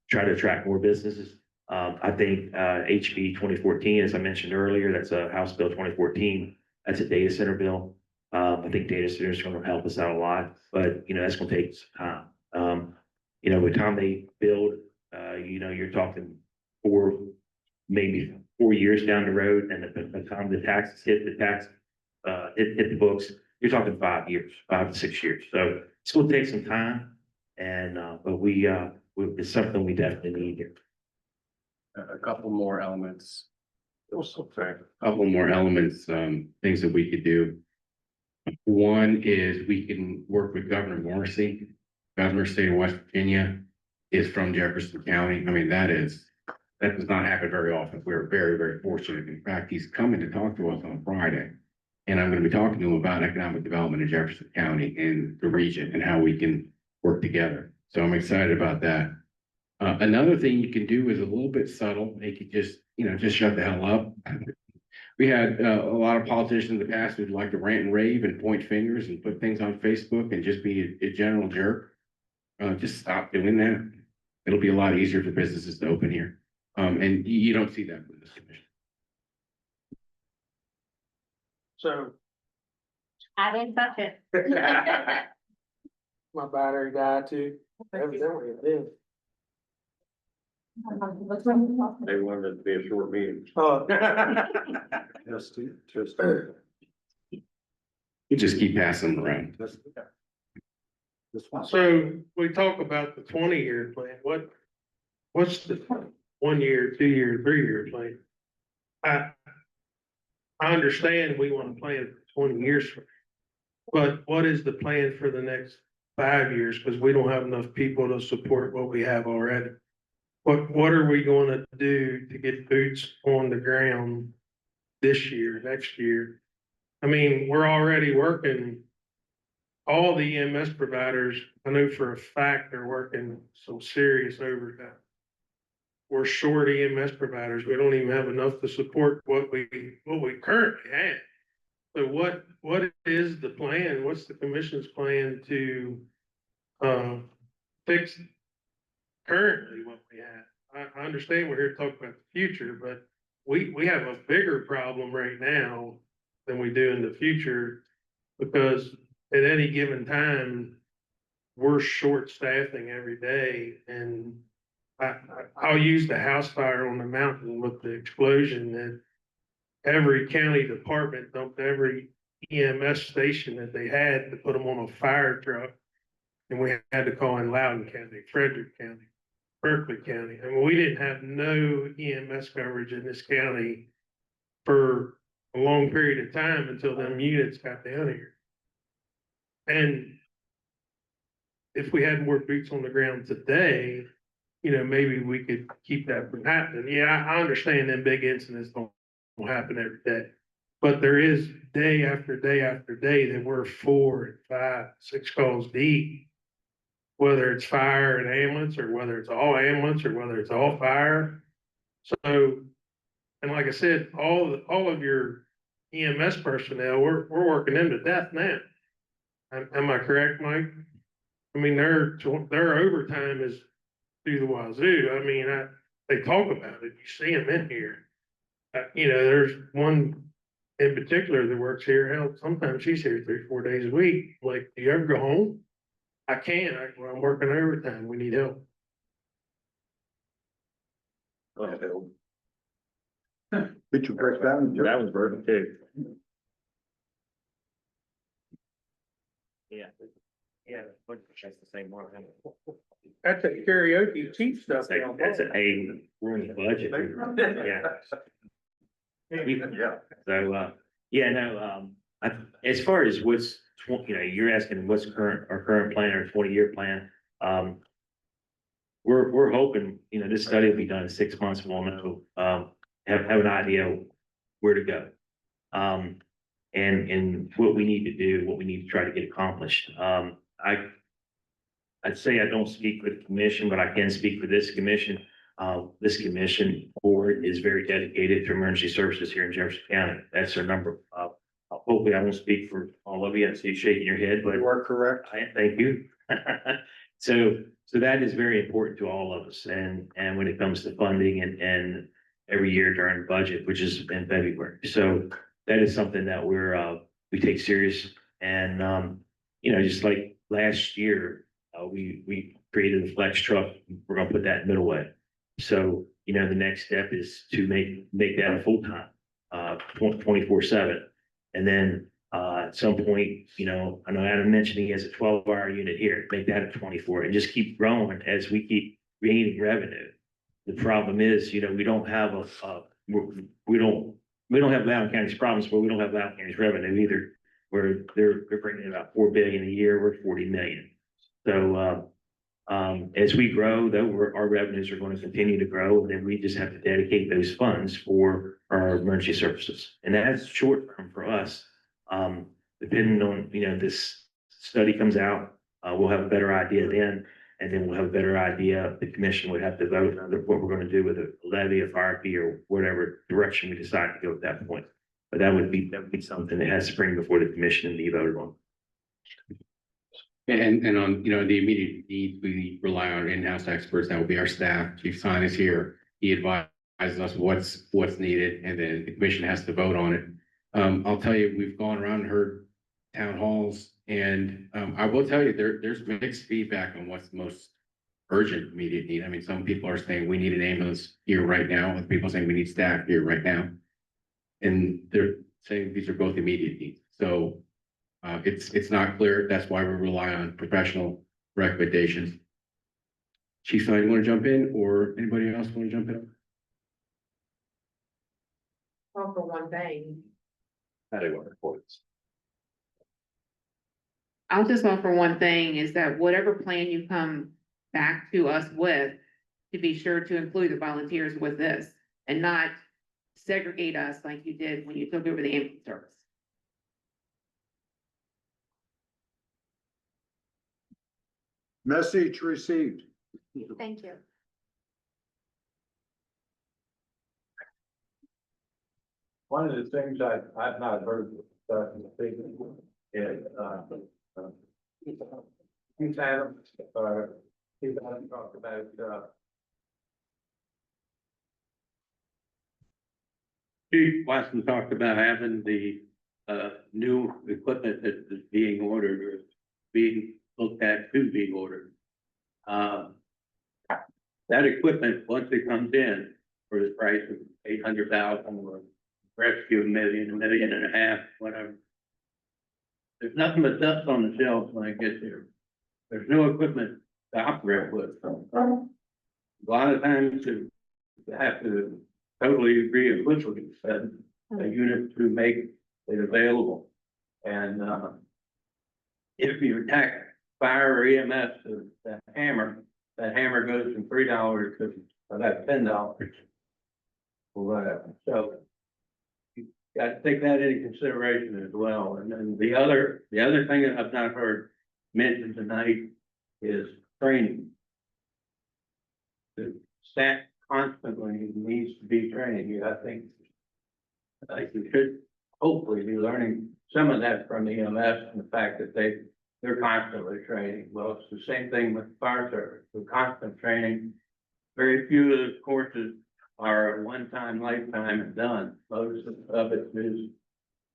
try to attract more businesses. I think HB 2014, as I mentioned earlier, that's a House Bill 2014. That's a data center bill. I think data centers are gonna help us out a lot, but you know, that's gonna take some time. You know, by the time they build, you know, you're talking maybe 4 years down the road, and by the time the taxes hit hit the books, you're talking 5 years, 5 to 6 years. So it's gonna take some time, and but it's something we definitely need here. A couple more elements. Couple more elements, things that we could do. One is we can work with Governor Morrissey. Governor of State of West Virginia is from Jefferson County. I mean, that does not happen very often. We're very, very fortunate. In fact, he's coming to talk to us on Friday. And I'm going to be talking to him about economic development in Jefferson County and the region and how we can work together. So I'm excited about that. Another thing you can do is a little bit subtle. Make it just, you know, just shut the hell up. We had a lot of politicians in the past who'd like to rant and rave and point fingers and put things on Facebook and just be a general jerk. Just stop doing that. It'll be a lot easier for businesses to open here. And you don't see that with this commission. So I didn't touch it. my battery died too. Evidently it did. They wanted it to be a short meeting. You just keep passing them around. So we talk about the 20-year plan. What's the 1 year, 2 year, 3 year plan? I understand we want to plan for 20 years, but what is the plan for the next 5 years? Because we don't have enough people to support what we have already. What are we going to do to get boots on the ground this year, next year? I mean, we're already working, all the EMS providers, I know for a fact they're working some serious overtime. We're short EMS providers. We don't even have enough to support what we currently have. So what is the plan? What's the commission's plan to fix currently what we have? I understand we're here to talk about the future, but we have a bigger problem right now than we do in the future, because at any given time, we're short staffing every day. And I'll use the house fire on the mountain with the explosion that every county department dumped every EMS station that they had to put them on a fire truck. And we had to call in Loudoun County, Frederick County, Berkeley County. I mean, we didn't have no EMS coverage in this county for a long period of time until them units got down here. And if we had more boots on the ground today, you know, maybe we could keep that from happening. Yeah, I understand them big incidents don't happen every day. But there is day after day after day that we're 4 and 5, 6 calls deep. Whether it's fire and ambulance, or whether it's all ambulance, or whether it's all fire. So, and like I said, all of your EMS personnel, we're working them to death now. Am I correct, Mike? I mean, their overtime is through the wazoo. I mean, they talk about it. You see them in here. You know, there's one in particular that works here. Hell, sometimes she's here 3-4 days a week. Like, do you ever go home? I can, I'm working overtime, we need help. Put your first down. That was perfect too. Yeah. Yeah, that's the same one. That's a karaoke cheap stuff. That's we're in the budget. Yeah. Yeah. So, yeah, no, as far as what's, you're asking what's our current plan, our 20-year plan. We're hoping, this study will be done in 6 months. We'll know, have an idea where to go. And what we need to do, what we need to try to get accomplished. I'd say I don't speak for the commission, but I can speak for this commission. This commission board is very dedicated to emergency services here in Jefferson County. That's their number. Hopefully I won't speak for all of you. I see you shaking your head, but. You are correct. Thank you. So that is very important to all of us. And when it comes to funding and every year during the budget, which is in February. So that is something that we take serious. And, just like last year, we created a flex truck. We're gonna put that middle way. So, the next step is to make that a full-time, 24/7. And then, at some point, I know Adam mentioned he has a 12-hour unit here, make that a 24 and just keep growing as we keep gaining revenue. The problem is, we don't have we don't have Loudoun County's problems, but we don't have Loudoun County's revenue either. Where they're bringing in about 4 billion a year, we're 40 million. So, as we grow, though, our revenues are going to continue to grow, and then we just have to dedicate those funds for our emergency services. And that's short term for us. Depending on, this study comes out, we'll have a better idea then, and then we'll have a better idea. The commission would have to vote on what we're going to do with a levy, a fire fee, or whatever direction we decide to go at that point. But that would be something that has to bring before the commission and be voted on. And on, the immediate needs, we rely on in-house experts. That will be our staff. Chief Sign is here. He advises us what's needed, and then the commission has to vote on it. I'll tell you, we've gone around and heard town halls, and I will tell you, there's mixed feedback on what's the most urgent immediate need. I mean, some people are saying we need an ambulance here right now, other people saying we need staff here right now. And they're saying these are both immediate needs. So it's not clear. That's why we rely on professional recommendations. Chief, so you want to jump in, or anybody else want to jump in? Well, for one thing, I'll just offer one thing is that whatever plan you come back to us with, to be sure to include the volunteers with this and not segregate us like you did when you took over the ambulance service. Message received. Thank you. One of the things I've not heard is, Chief Adams talked about, Chief Watson talked about having the new equipment that is being ordered or being looked at to be ordered. That equipment, once it comes in for the price of 800,000 or rescue $1 million, $1.5 million, whatever. There's nothing but dust on the shelves when it gets here. There's no equipment to operate with. A lot of times you have to totally re-equip a unit to make it available. And if you attack fire or EMS to that hammer goes from $3 to about $10 or whatever. So you got to take that into consideration as well. And then the other thing that I've not heard mentioned tonight is training. The staff constantly needs to be trained. I think you should hopefully be learning some of that from EMS and the fact that they're constantly training. Well, it's the same thing with the fire service. With constant training, very few of the courses are a one-time, lifetime and done. Most of it is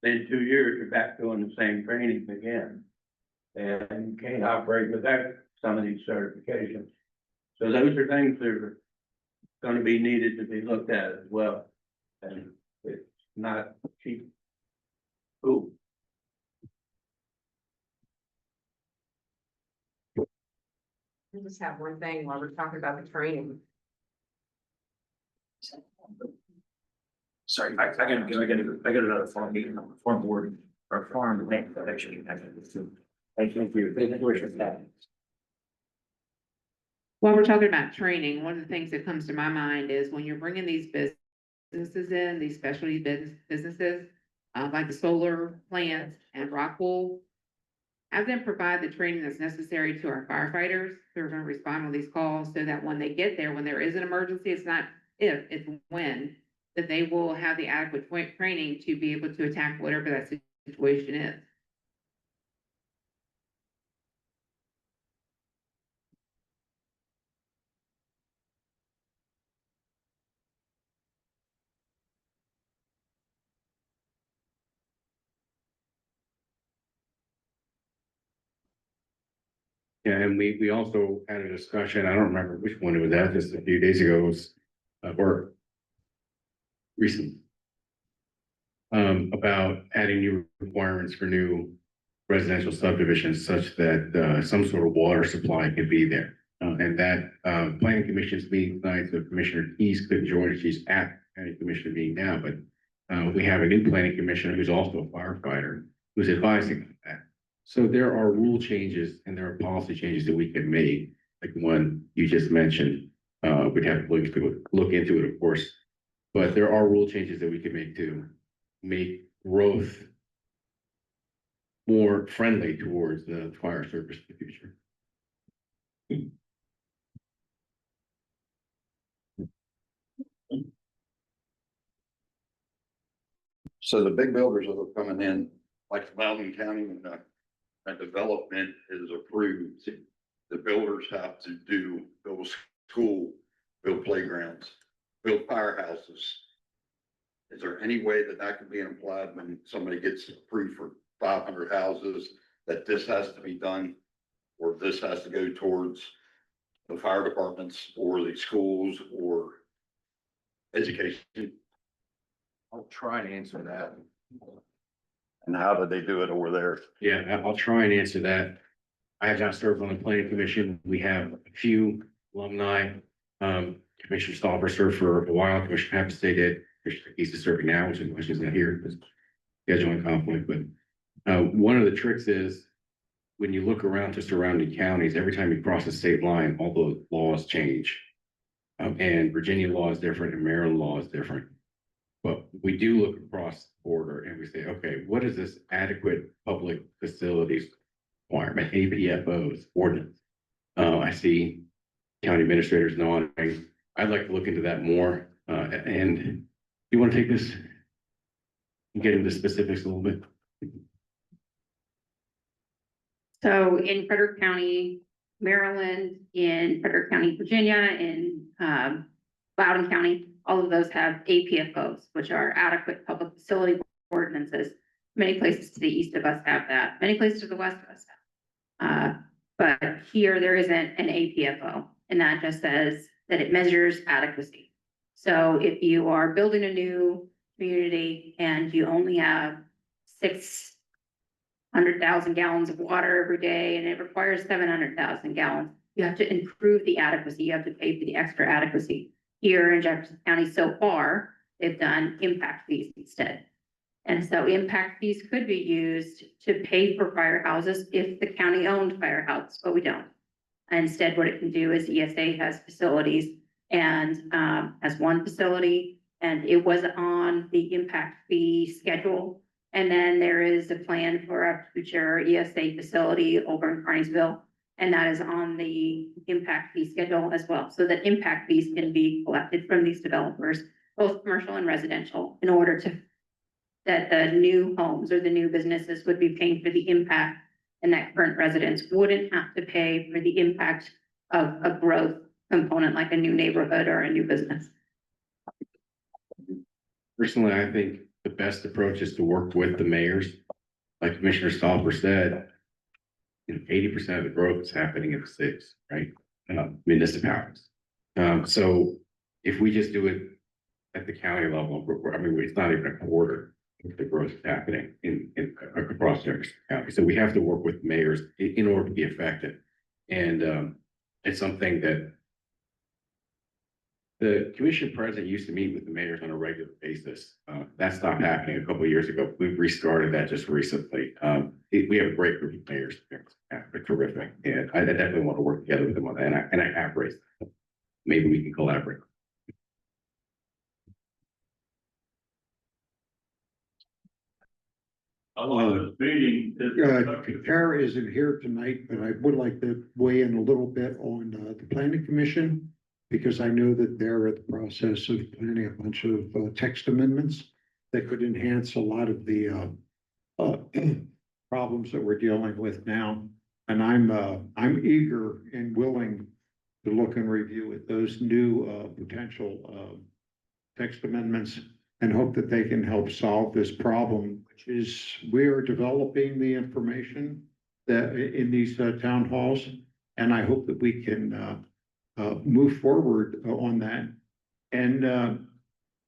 in 2 years, you're back doing the same training again. And you can't operate without some of these certifications. So those are things that are gonna be needed to be looked at as well. And it's not cheap. Ooh. I just have one thing while we're talking about the training. Sorry, I got another farm meeting, farm board, or farm bank actually. Thank you. Thank you. While we're talking about training, one of the things that comes to my mind is when you're bringing these businesses in, these specialty businesses, like the solar plants and Rockwool, have them provide the training that's necessary to our firefighters who are gonna respond to these calls, so that when they get there, when there is an emergency, it's not if, it's when, that they will have the adequate training to be able to attack whatever that situation is. Yeah, and we also had a discussion, I don't remember which one it was at, just a few days ago, it was, or recent. About adding new requirements for new residential subdivisions such that, some sort of water supply could be there. And that, planning commission's meeting tonight, so Commissioner Keys couldn't join, she's at county commission meeting now, but, we have a new planning commissioner who's also a firefighter, who's advising on that. So there are rule changes and there are policy changes that we can make, like the one you just mentioned. We'd have to look into it, of course, but there are rule changes that we can make to make growth more friendly towards the fire service in the future. So the big builders that are coming in, like Loudoun County, when a development is approved, the builders have to build a school, build playgrounds, build firehouses. Is there any way that that can be implied when somebody gets approved for 500 houses, that this has to be done? Or this has to go towards the fire departments or the schools or education? I'll try and answer that. And how do they do it over there? Yeah, I'll try and answer that. I have not served on the planning commission. We have a few alumni. Commissioner Stoffer served for a while. Commissioner Hapestay did. Commissioner Keys is serving now, which is she's not here because scheduling conflict. But one of the tricks is when you look around to surrounding counties, every time you cross a state line, all the laws change. And Virginia law is different and Maryland law is different. But we do look across the border and we say, okay, what is this adequate public facilities requirement, APFOs ordinance? I see county administrators nodding. I'd like to look into that more. And you want to take this and get into specifics a little bit? So in Frederick County, Maryland, in Frederick County, Virginia, in Loudoun County, all of those have APFOs, which are adequate public facility ordinances. Many places to the east of us have that. Many places to the west of us have. But here there isn't an APFO, and that just says that it measures adequacy. So if you are building a new community and you only have 600,000 gallons of water every day, and it requires 700,000 gallons, you have to improve the adequacy. You have to pay for the extra adequacy. Here in Jefferson County so far, they've done impact fees instead. And so impact fees could be used to pay for firehouses if the county owned firehouses, but we don't. Instead, what it can do is ESA has facilities and has one facility, and it was on the impact fee schedule. And then there is a plan for a future ESA facility over in Carneysville, and that is on the impact fee schedule as well. So that impact fees can be collected from these developers, both commercial and residential, in order to that the new homes or the new businesses would be paying for the impact, and that current residents wouldn't have to pay for the impact of a growth component like a new neighborhood or a new business. Personally, I think the best approach is to work with the mayors. Like Commissioner Stoffer said, 80% of the growth is happening in the cities, right? Municipalities. So if we just do it at the county level, I mean, it's not even a quarter of the growth is happening in across Jefferson County. So we have to work with mayors in order to be effective. And it's something that the commission president used to meet with the mayors on a regular basis. That stopped happening a couple of years ago. We've restarted that just recently. We have a great group of mayors. They're terrific. And I definitely want to work together with them on that. And I have raised them. Maybe we can collaborate. Meeting. Kara isn't here tonight, but I would like to weigh in a little bit on the planning commission. Because I know that they're at the process of planning a bunch of text amendments that could enhance a lot of the problems that we're dealing with now. And I'm eager and willing to look and review at those new potential text amendments and hope that they can help solve this problem, which is we are developing the information that in these town halls. And I hope that we can move forward on that and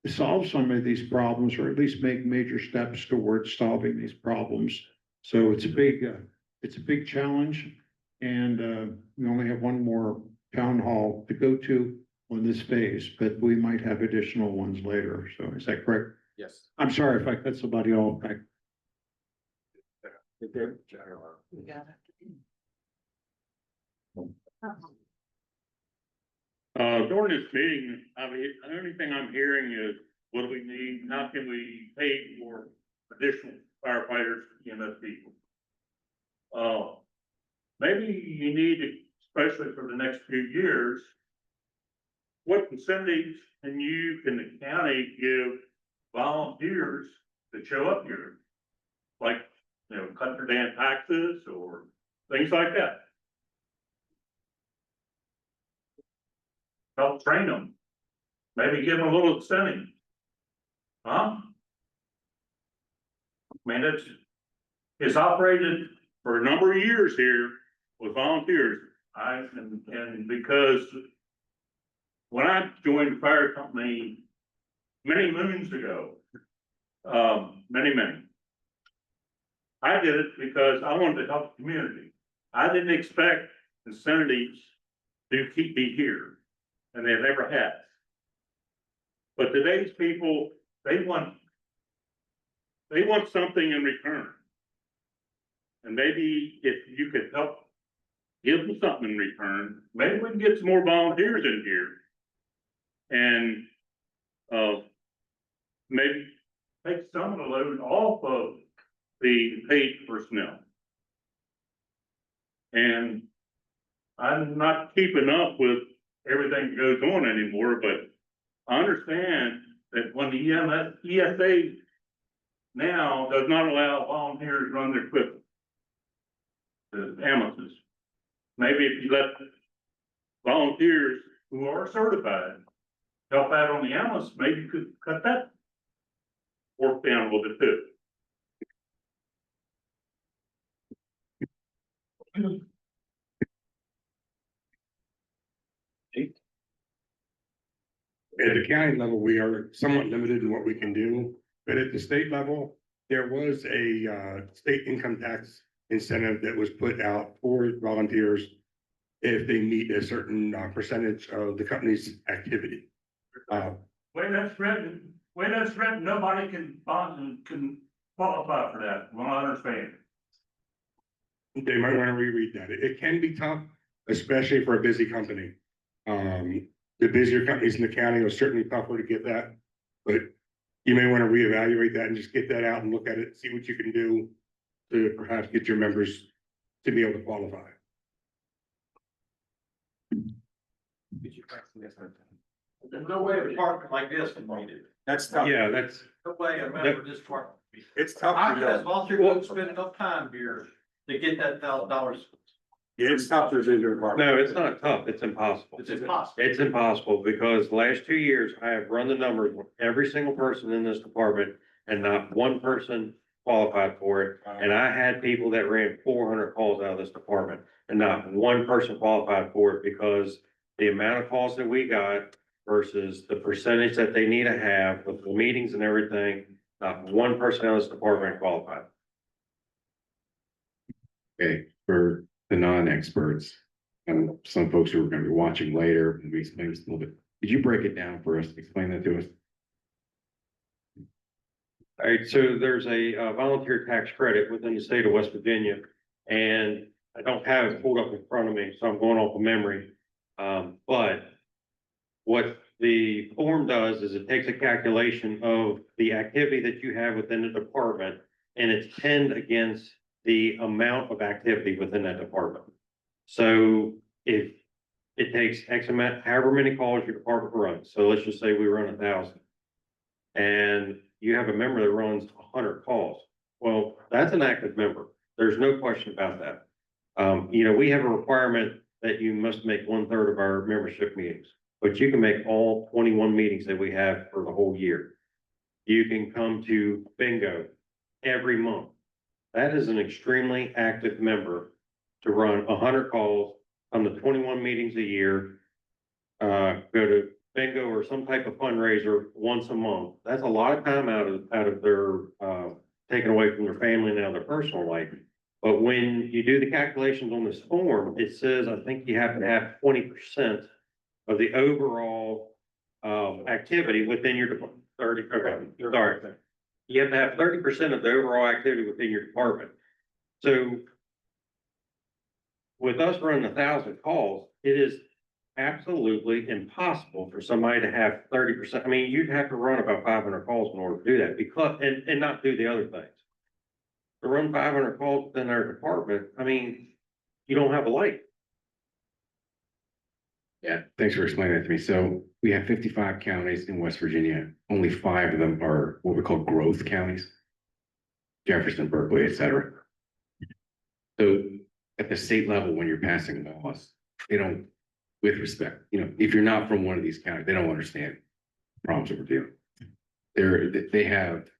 solve some of these problems, or at least make major steps towards solving these problems. So it's a big challenge, and we only have one more town hall to go to on this phase, but we might have additional ones later. So is that correct? Yes. I'm sorry if I cut somebody off. During this meeting, I mean, the only thing I'm hearing is, what do we need? How can we pay for additional firefighters, EMS people? Maybe you need, especially for the next few years, what incentives can the county give volunteers to show up here? Like, cut their damn taxes or things like that. Help train them. Maybe give them a little incentive. Huh? I mean, it's operated for a number of years here with volunteers. And because when I joined the fire company many moons ago, many, I did it because I wanted to help the community. I didn't expect incentives to keep me here, and they never have. But today's people, they want something in return. And maybe if you could help give them something in return, maybe we can get some more volunteers in here. And maybe take some of the load off of the paid personnel. And I'm not keeping up with everything that goes on anymore, but I understand that when the ESA now does not allow volunteers to run their equipment, the AMSs. Maybe if you let volunteers who are certified help out on the AMS, maybe you could cut that work down a little bit too. At the county level, we are somewhat limited in what we can do, but at the state level, there was a state income tax incentive that was put out for volunteers if they meet a certain percentage of the company's activity. Way that's written, nobody can qualify for that, from what I understand. They might want to reread that. It can be tough, especially for a busy company. The busier companies in the county are certainly tougher to get that, but you may want to reevaluate that and just get that out and look at it, see what you can do to perhaps get your members to be able to qualify. There's no way a department like this can meet it. That's tough. Yeah, No way a member of this department. it's tough. I to as know. volunteer won't spend enough time here to get that $1,000. Yeah, it's tough to do your department. No, it's not tough. It's impossible. It's impossible. It's impossible because the last 2 years I have run the numbers with every single person in this department and not one person qualified for it. And I had people that ran 400 calls out of this department and not one person qualified for it because the amount of calls that we got versus the percentage that they need to have with the meetings and everything, not one person out of this department qualified. Okay, for the non-experts and some folks who are gonna be watching later, and we explain this a little bit. Could you break it down for us? Explain that to us. All right, so there's a volunteer tax credit within the state of West Virginia. And I don't have it pulled up in front of me, so I'm going off of memory. But what the form does is it takes a calculation of the activity that you have within the department, and it's pinned against the amount of activity within that department. So if it takes X amount, however many calls your department runs, so let's just say we run 1,000. And you have a member that runs 100 calls. Well, that's an active member. There's no question about that. We have a requirement that you must make 1/3 of our membership meetings, but you can make all 21 meetings that we have for the whole year. You can come to bingo every month. That is an extremely active member to run 100 calls, come to 21 meetings a year, go to bingo or some type of fundraiser once a month. That's a lot of time out of their, taken away from their family and out of their personal life. But when you do the calculations on this form, it says, I think you have to have 20% of the overall, activity within your department. 30, okay, sorry. You have to have 30% of the overall activity within your department. So with us running 1,000 calls, it is absolutely impossible for somebody to have 30%. I mean, you'd have to run about 500 calls in order to do that because, and not do the other things. To run 500 calls within our department, I mean, you don't have a light. Yeah, thanks for explaining that to me. So we have 55 counties in West Virginia. Only 5 of them are what we call growth counties. Jefferson, Berkeley, et cetera. So at the state level, when you're passing laws, they don't, with respect, if you're not from one of these counties, they don't understand the problems that we're dealing with. They have,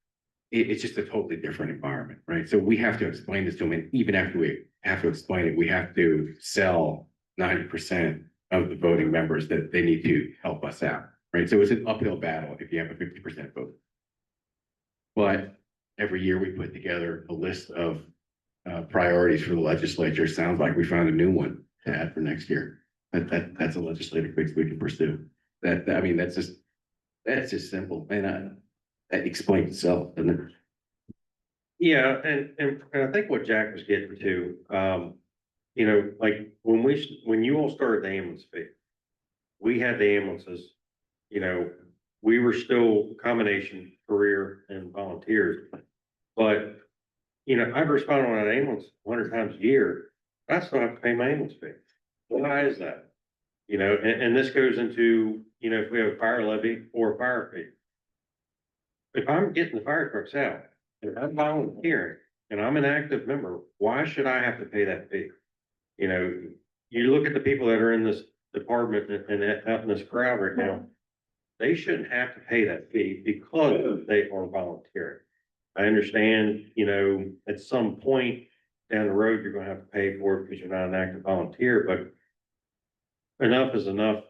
it's just a totally different environment, right? So we have to explain this to them, and even after we have to explain it, we have to sell 90% of the voting members that they need to help us out, right? So it's an uphill battle if you have a 50% vote. But every year we put together a list of priorities for the legislature. Sounds like we found a new one to add for next year. That's a legislative fix we can pursue. That's just simple, and that explains itself, doesn't it? Yeah, and I think what Jack was getting to, like when you all started the ambulance fee, we had the ambulances, we were still combination career and volunteers. But, I've responded on an ambulance 100 times a year. I still have to pay my ambulance fee. Why is that? And this goes into, if we have a fire levy or a fire fee. If I'm getting the fire trucks out and I'm volunteering and I'm an active member, why should I have to pay that fee? You look at the people that are in this department and out in this crowd right now, they shouldn't have to pay that fee because they are volunteering. I understand, at some point down the road, you're gonna have to pay for it because you're not an active volunteer, but enough is enough,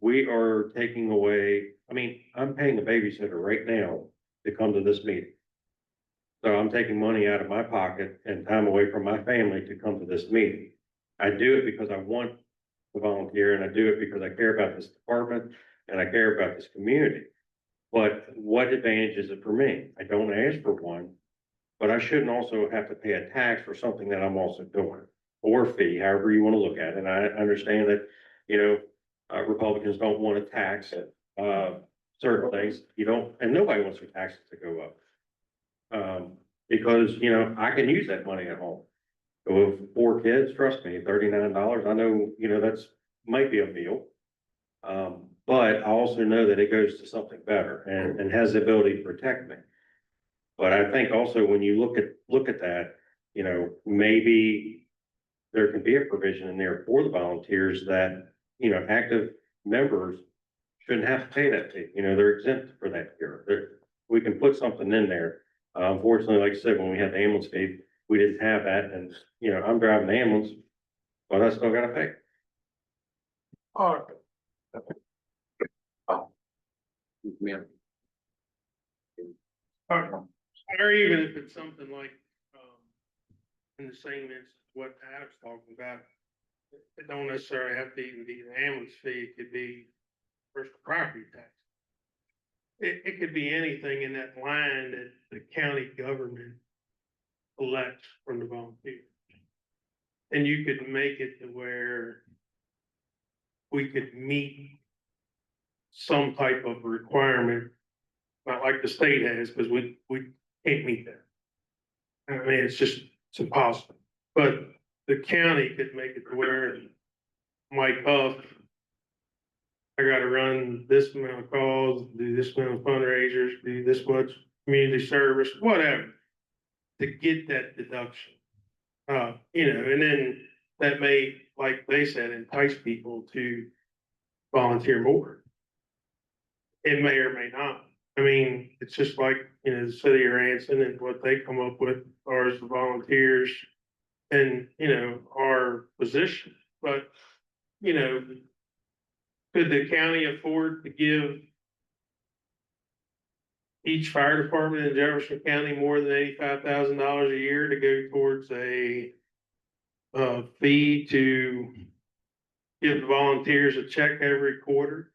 we are taking away, I'm paying a babysitter right now to come to this meeting. So I'm taking money out of my pocket and time away from my family to come to this meeting. I do it because I want to volunteer, and I do it because I care about this department and I care about this community. But what advantage is it for me? I don't ask for one, but I shouldn't also have to pay a tax for something that I'm also doing, or fee, however you want to look at it. And I understand that, Republicans don't want to tax certain things. And nobody wants their taxes to go up. Because, I can use that money at home. So with 4 kids, trust me, $39, I know, that's might be a meal. But I also know that it goes to something better and has the ability to protect me. But I think also when you look at that, maybe there can be a provision in there for the volunteers that, active members shouldn't have to pay that fee. They're exempt for that here. We can put something in there Unfortunately, like I said, when we had the ambulance fee, we didn't have that, and, I'm driving the ambulance, but I still gotta pay. Ma'am. Or even if it's something like, in the same instance, what Adam's talking about, it don't necessarily have to even be an ambulance fee, it could be personal property tax. It could be anything in that line that the county government collects from the volunteers. And you could make it to where we could meet some type of requirement, not like the state has, because we can't meet that. I mean, it's impossible. But the county could make it to where Mike Huff, I gotta run this amount of calls, do this amount of fundraisers, do this much community service, whatever, to get that deduction. And then that may, like they said, entice people to volunteer more. It may or may not. I mean, it's just like, the city of Ranson and what they come up with as far as the volunteers and, our position. But, could the county afford to give each fire department in Jefferson County more than $85,000 a year to go towards a fee to give the volunteers a check every quarter?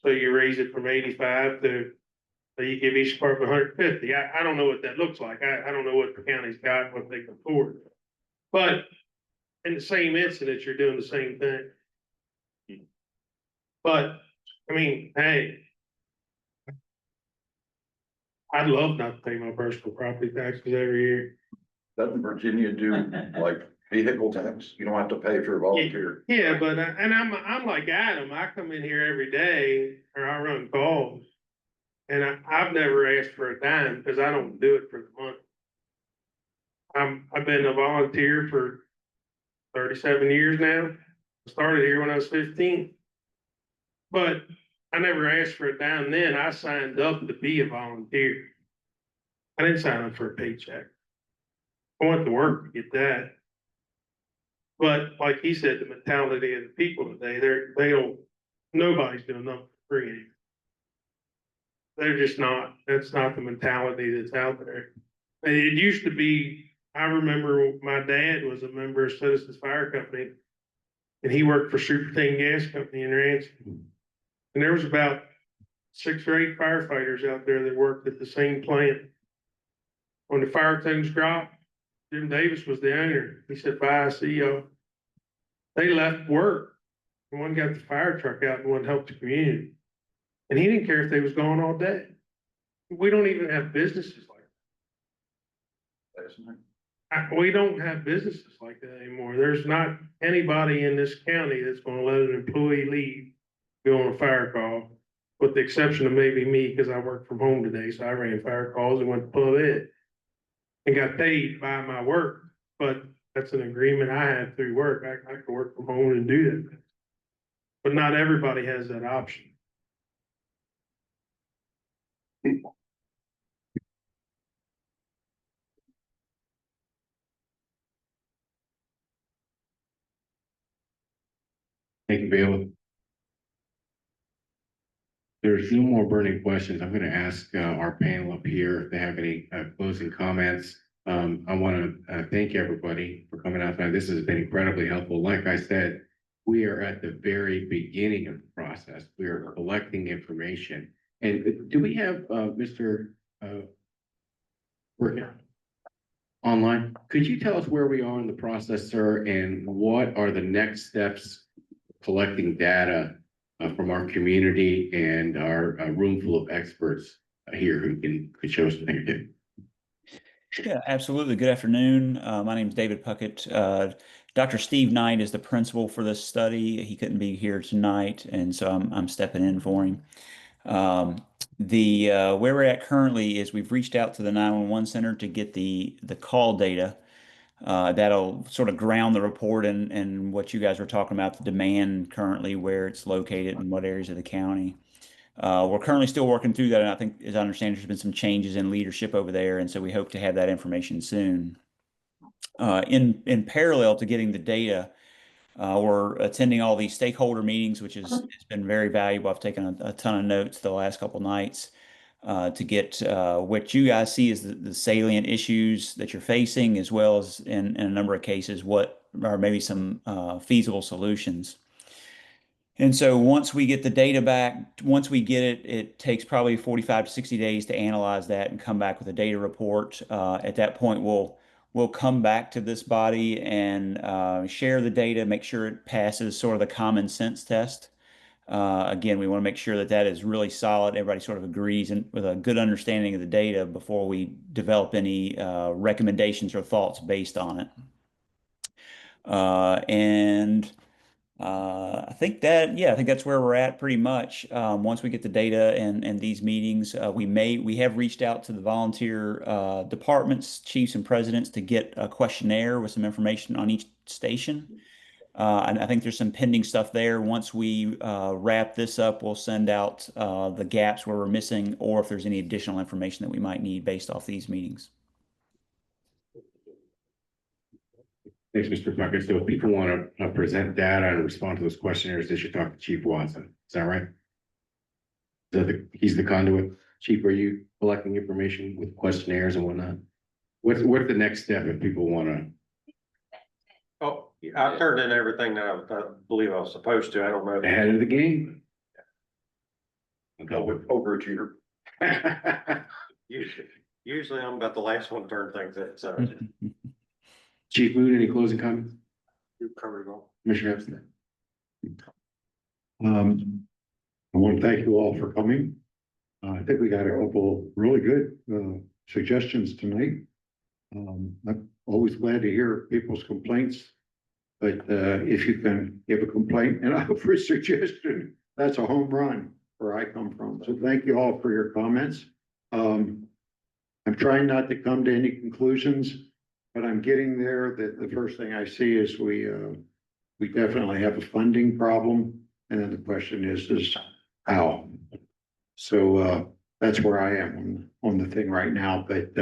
So you raise it from 85 to, so you give each department 150. I don't know what that looks like. I don't know what the county's got, what they can afford. But in the same incident, you're doing the same thing. But, I mean, hey, I'd love not to pay my personal property taxes every year. Doesn't Virginia do like vehicle tax? You don't have to pay for a volunteer. Yeah, but, and I'm like Adam, I come in here every day, or I run calls. And I've never asked for a dime, because I don't do it for the money. I've been a volunteer for 37 years now. I started here when I was 15. But I never asked for a dime then. I signed up to be a volunteer. I didn't sign up for a paycheck. I went to work to get that. But like he said, the mentality of the people today, nobody's doing nothing for free anymore. They're just not, that's not the mentality that's out there. It used to be, I remember my dad was a member of Citizens Fire Company, and he worked for Superintendent Gas Company in Ransom. And there was about 6 or 8 firefighters out there that worked at the same plant. When the fire things dropped, Jim Davis was the owner. He said, "Bye, see y'all." They left work. And one got the fire truck out and one helped the community. And he didn't care if they was gone all day. We don't even have businesses like that. We don't have businesses like that anymore. There's not anybody in this county that's gonna let an employee leave, go on a fire call, with the exception of maybe me, because I work from home today, so I ran fire calls and went to Pub Ed. And got paid by my work, but that's an agreement I had through work. I can work from home and do that. But not everybody has that option. Thank you, Bailiff. There's no more burning questions. I'm going to ask our panel up here if they have any closing comments. I want to thank everybody for coming out tonight. This has been incredibly helpful. Like I said, we are at the very beginning of the process. We are collecting information. And do we have Mr. Working online? Could you tell us where we are in the process, sir, and what are the next steps collecting data from our community and our room full of experts here who could show us what they do? Yeah, absolutely. Good afternoon. My name is David Puckett. Dr. Steve Knight is the principal for this study. He couldn't be here tonight, and so I'm stepping in for him. Where we're at currently is we've reached out to the 911 center to get the call data. That'll sort of ground the report and what you guys were talking about, the demand currently, where it's located and what areas of the county. We're currently still working through that, and I think, as I understand, there's been some changes in leadership over there, and so we hope to have that information soon. In parallel to getting the data, we're attending all these stakeholder meetings, which has it's been very valuable. I've taken a ton of notes the last couple nights to get what you guys see as the salient issues that you're facing, as well as in a number of cases, what are maybe some feasible solutions. And so once we get the data back, once we get it, it takes probably 45 to 60 days to analyze that and come back with a data report. At that point, we'll come back to this body and share the data, make sure it passes sort of the common sense test. Again, we want to make sure that that is really solid. Everybody sort of agrees and with a good understanding of the data before we develop any recommendations or thoughts based on it. I think that's where we're at pretty much. Once we get the data and these meetings, we have reached out to the volunteer departments, chiefs and presidents to get a questionnaire with some information on each station. And I think there's some pending stuff there. Once we wrap this up, we'll send out the gaps where we're missing, or if there's any additional information that we might need based off these meetings. Thanks, Mr. Puckett. So if people want to present data and respond to those questionnaires, they should talk to Chief Watson. Is that right? He's the conduit. Chief, are you collecting information with questionnaires and whatnot? What's the next step if people want to? Oh, I turned in everything that I believe I was supposed to. I don't know. Ahead of the game? Overachiever. Usually I'm about the last one to turn things in, so. Chief Moon, any closing comments? You covered it all. Commissioner Epstein? I want to thank you all for coming. I think we got a couple really good suggestions tonight. I'm always glad to hear people's complaints. But if you can give a complaint and offer a suggestion, that's a home run where I come from. So thank you all for your comments. I'm trying not to come to any conclusions, but I'm getting there. That the first thing I see is we definitely have a funding problem. And then the question is how? So that's where I am on the thing right now, but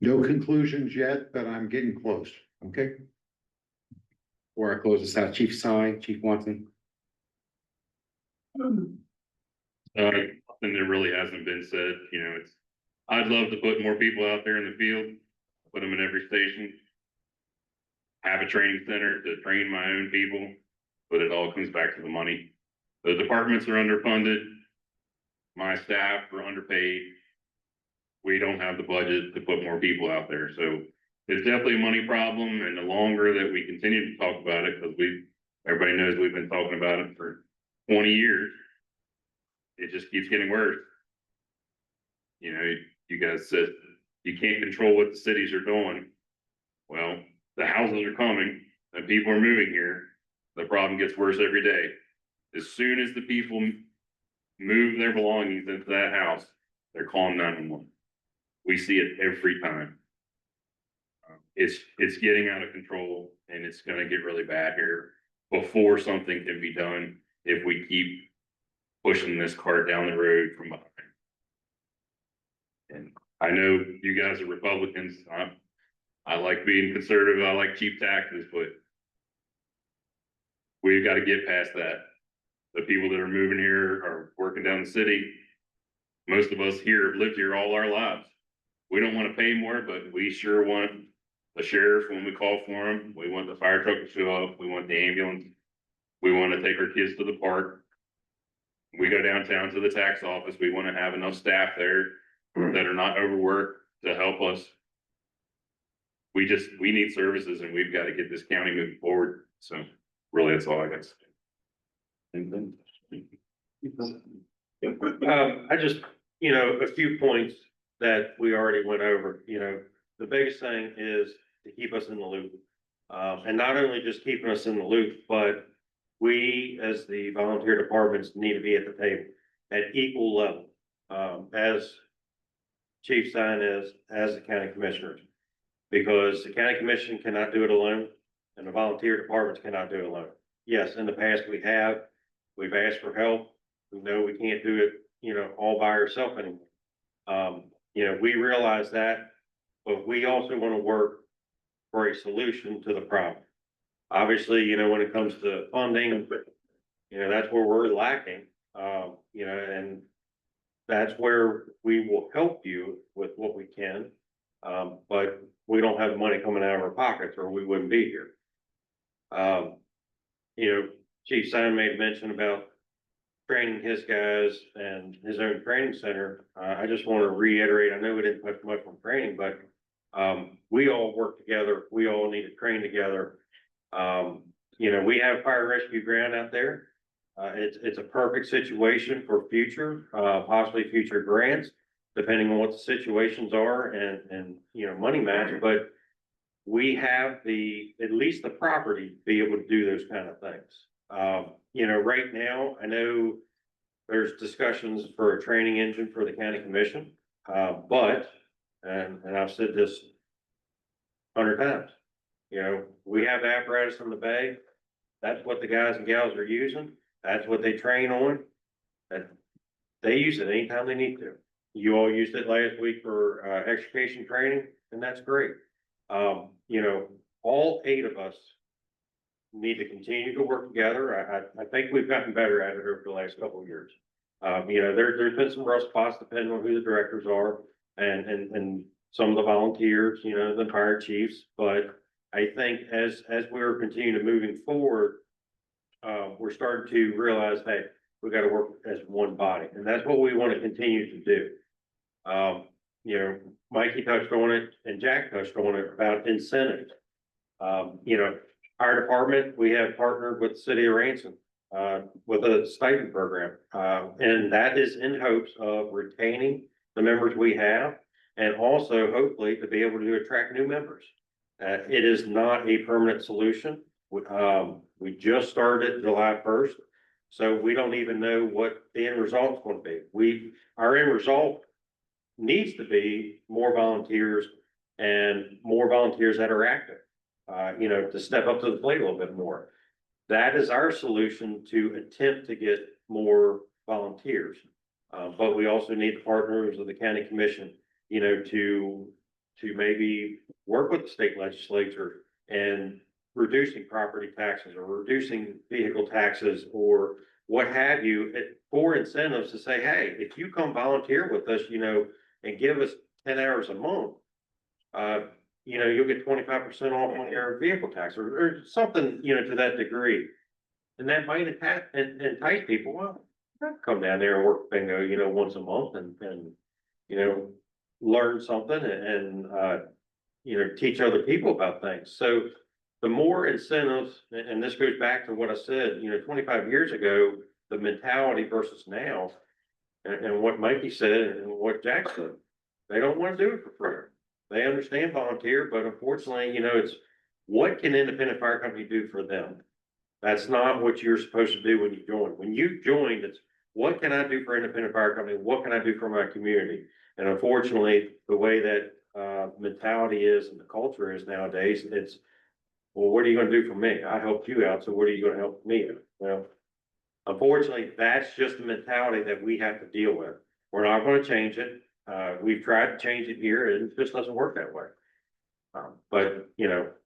no conclusions yet, but I'm getting close. Okay. Before I close this out, Chief Sy, Chief Watson. Nothing that really hasn't been said, I'd love to put more people out there in the field, put them in every station. Have a training center to train my own people, but it all comes back to the money. The departments are underfunded. My staff are underpaid. We don't have the budget to put more people out there, so it's definitely a money problem, and the longer that we continue to talk about it, because everybody knows we've been talking about it for 20 years, it just keeps getting worse. You guys said you can't control what the cities are doing. Well, the houses are coming and people are moving here. The problem gets worse every day. As soon as the people move their belongings into that house, they're calling 911. We see it every time. It's getting out of control, and it's going to get really bad here before something can be done if we keep pushing this cart down the road from behind. And I know you guys are Republicans. I like being conservative. I like cheap taxes, but we've got to get past that. The people that are moving here are working down the city. Most of us here have lived here all our lives. We don't want to pay more, but we sure want the sheriff when we call for them. We want the fire truck to show up. We want the ambulance. We want to take our kids to the park. We go downtown to the tax office. We want to have enough staff there that are not overworked to help us. We need services, and we've got to get this county moving forward. So really, that's all I got to say. I just, a few points that we already went over, the biggest thing is to keep us in the loop. And not only just keeping us in the loop, but we, as the volunteer departments, need to be at the table at equal level. As Chief Stein is, as the county commissioners, because the county commission cannot do it alone and the volunteer departments cannot do it alone. Yes, in the past we've asked for help. We know we can't do it, all by ourselves anymore. We realize that, but we also want to work for a solution to the problem. Obviously, when it comes to funding, that's where we're lacking, and that's where we will help you with what we can. But we don't have money coming out of our pockets or we wouldn't be here. Chief Simon made mention about training his guys and his own training center. I just want to reiterate, I know we didn't touch much on training, but we all work together. We all need to train together. We have fire rescue ground out there. It's a perfect situation for future, possibly future grants, depending on what the situations are and money match, but we have at least the property to be able to do those kind of things. Right now, I know there's discussions for a training engine for the county commission, but I've said this 100 times, we have the apparatus in the bay. That's what the guys and gals are using. That's what they train on. And they use it anytime they need to. You all used it last week for extrication training, and that's great. All 8 of us need to continue to work together. I think we've gotten better at it over the last couple of years. There's been some rough spots depending on who the directors are and some of the volunteers, the fire chiefs. But I think as we're continuing to moving forward, we're starting to realize, hey, we got to work as one body, and that's what we want to continue to do. Mikey touched on it and Jack touched on it about incentives. Our department, we have partnered with the city of Ransom with a stipend program, and that is in hopes of retaining the members we have, and also hopefully to be able to attract new members. It is not a permanent solution. We just started July 1st, so we don't even know what the end result is going to be. Our end result needs to be more volunteers and more volunteers that are active, to step up to the plate a little bit more. That is our solution to attempt to get more volunteers. But we also need the partners of the county commission, to maybe work with the state legislature and reducing property taxes or reducing vehicle taxes or what have you, for incentives to say, hey, if you come volunteer with us, and give us 10 hours a month, you'll get 25% off on your vehicle tax or something, to that degree. And that might entice people, well, come down there and work bingo, once a month and learn something and teach other people about things. So the more incentives, and this goes back to what I said, 25 years ago, the mentality versus now, and what Mikey said and what Jack said, they don't want to do it for free. They understand volunteer, but unfortunately, it's what can independent fire company do for them? That's not what you're supposed to do when you join. When you join, it's what can I do for independent fire company? What can I do for my community? And unfortunately, the way that mentality is and the culture is nowadays, it's, well, what are you going to do for me? I helped you out, so what are you going to help me out? Well, unfortunately, that's just the mentality that we have to deal with. We're not going to change it. We've tried to change it here and it just doesn't work that way. But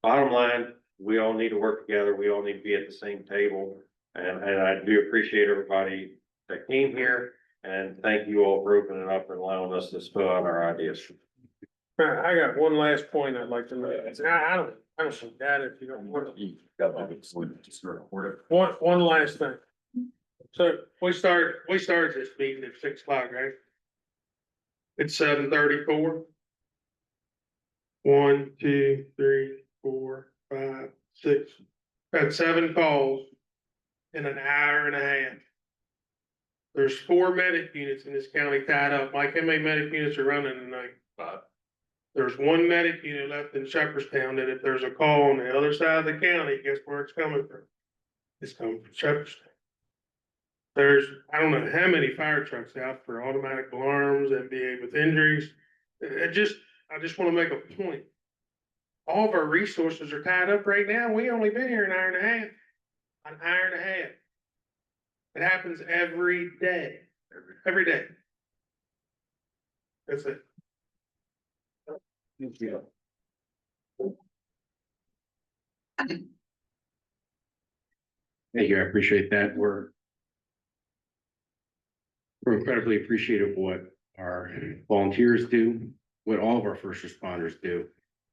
bottom line, we all need to work together. We all need to be at the same table. And I do appreciate everybody that came here, and thank you all for opening up and allowing us to spill out our ideas. I got one last point I'd like to make. I don't see that if you don't want to. One last thing. So we started this meeting at 6 o'clock, right? It's 7:34. 1, 2, 3, 4, 5, 6. Got 7 calls in an hour and a half. There's 4 medic units in this county tied up. Mike, how many medic units are running tonight? 5. There's 1 medic unit left in Shepherdstown that if there's a call on the other side of the county, guess where it's coming from? It's coming from Shepherdstown. There's, I don't know how many fire trucks out for automatic alarms, MBA with injuries. I just want to make a point. All of our resources are tied up right now. We only been here an hour and a half. An hour and a half. It happens every day, every day. That's it. Thank you. Thank you, I appreciate that. We're incredibly appreciative of what our volunteers do, what all of our first responders do.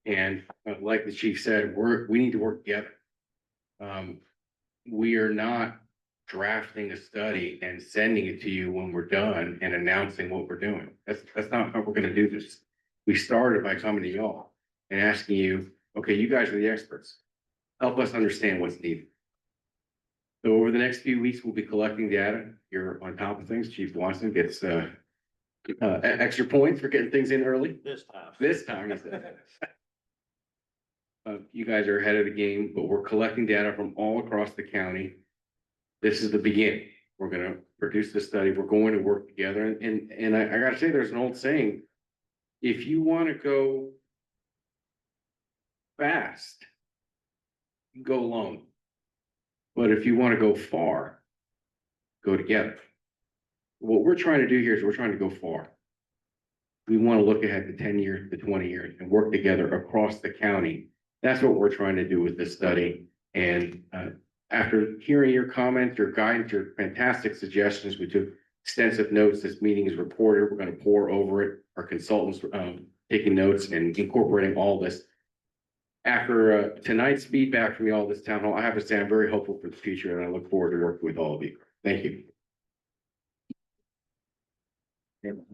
And like the chief said, we need to work together. We are not drafting a study and sending it to you when we're done and announcing what we're doing. That's not how we're gonna do this. We started by coming to y'all and asking you, okay, you guys are the experts. Help us understand what's needed. So over the next few weeks, we'll be collecting data. You're on top of things. Chief Watson gets extra points for getting things in early. This time. This time, he said. You guys are ahead of the game, but we're collecting data from all across the county. This is the beginning. We're gonna produce this study. We're going to work together. And I gotta say, there's an old saying, if you wanna go fast, go alone. But if you wanna go far, go together. What we're trying to do here is we're trying to go far. We wanna look ahead to 10 years, to 20 years and work together across the county. That's what we're trying to do with this study. And after hearing your comments, your guidance, your fantastic suggestions, we took extensive notes. This meeting is recorded. We're going to pour over it. Our consultants taking notes and incorporating all this. After tonight's feedback from you all this town hall, I have to say I'm very hopeful for the future, and I look forward to working with all of you. Thank you.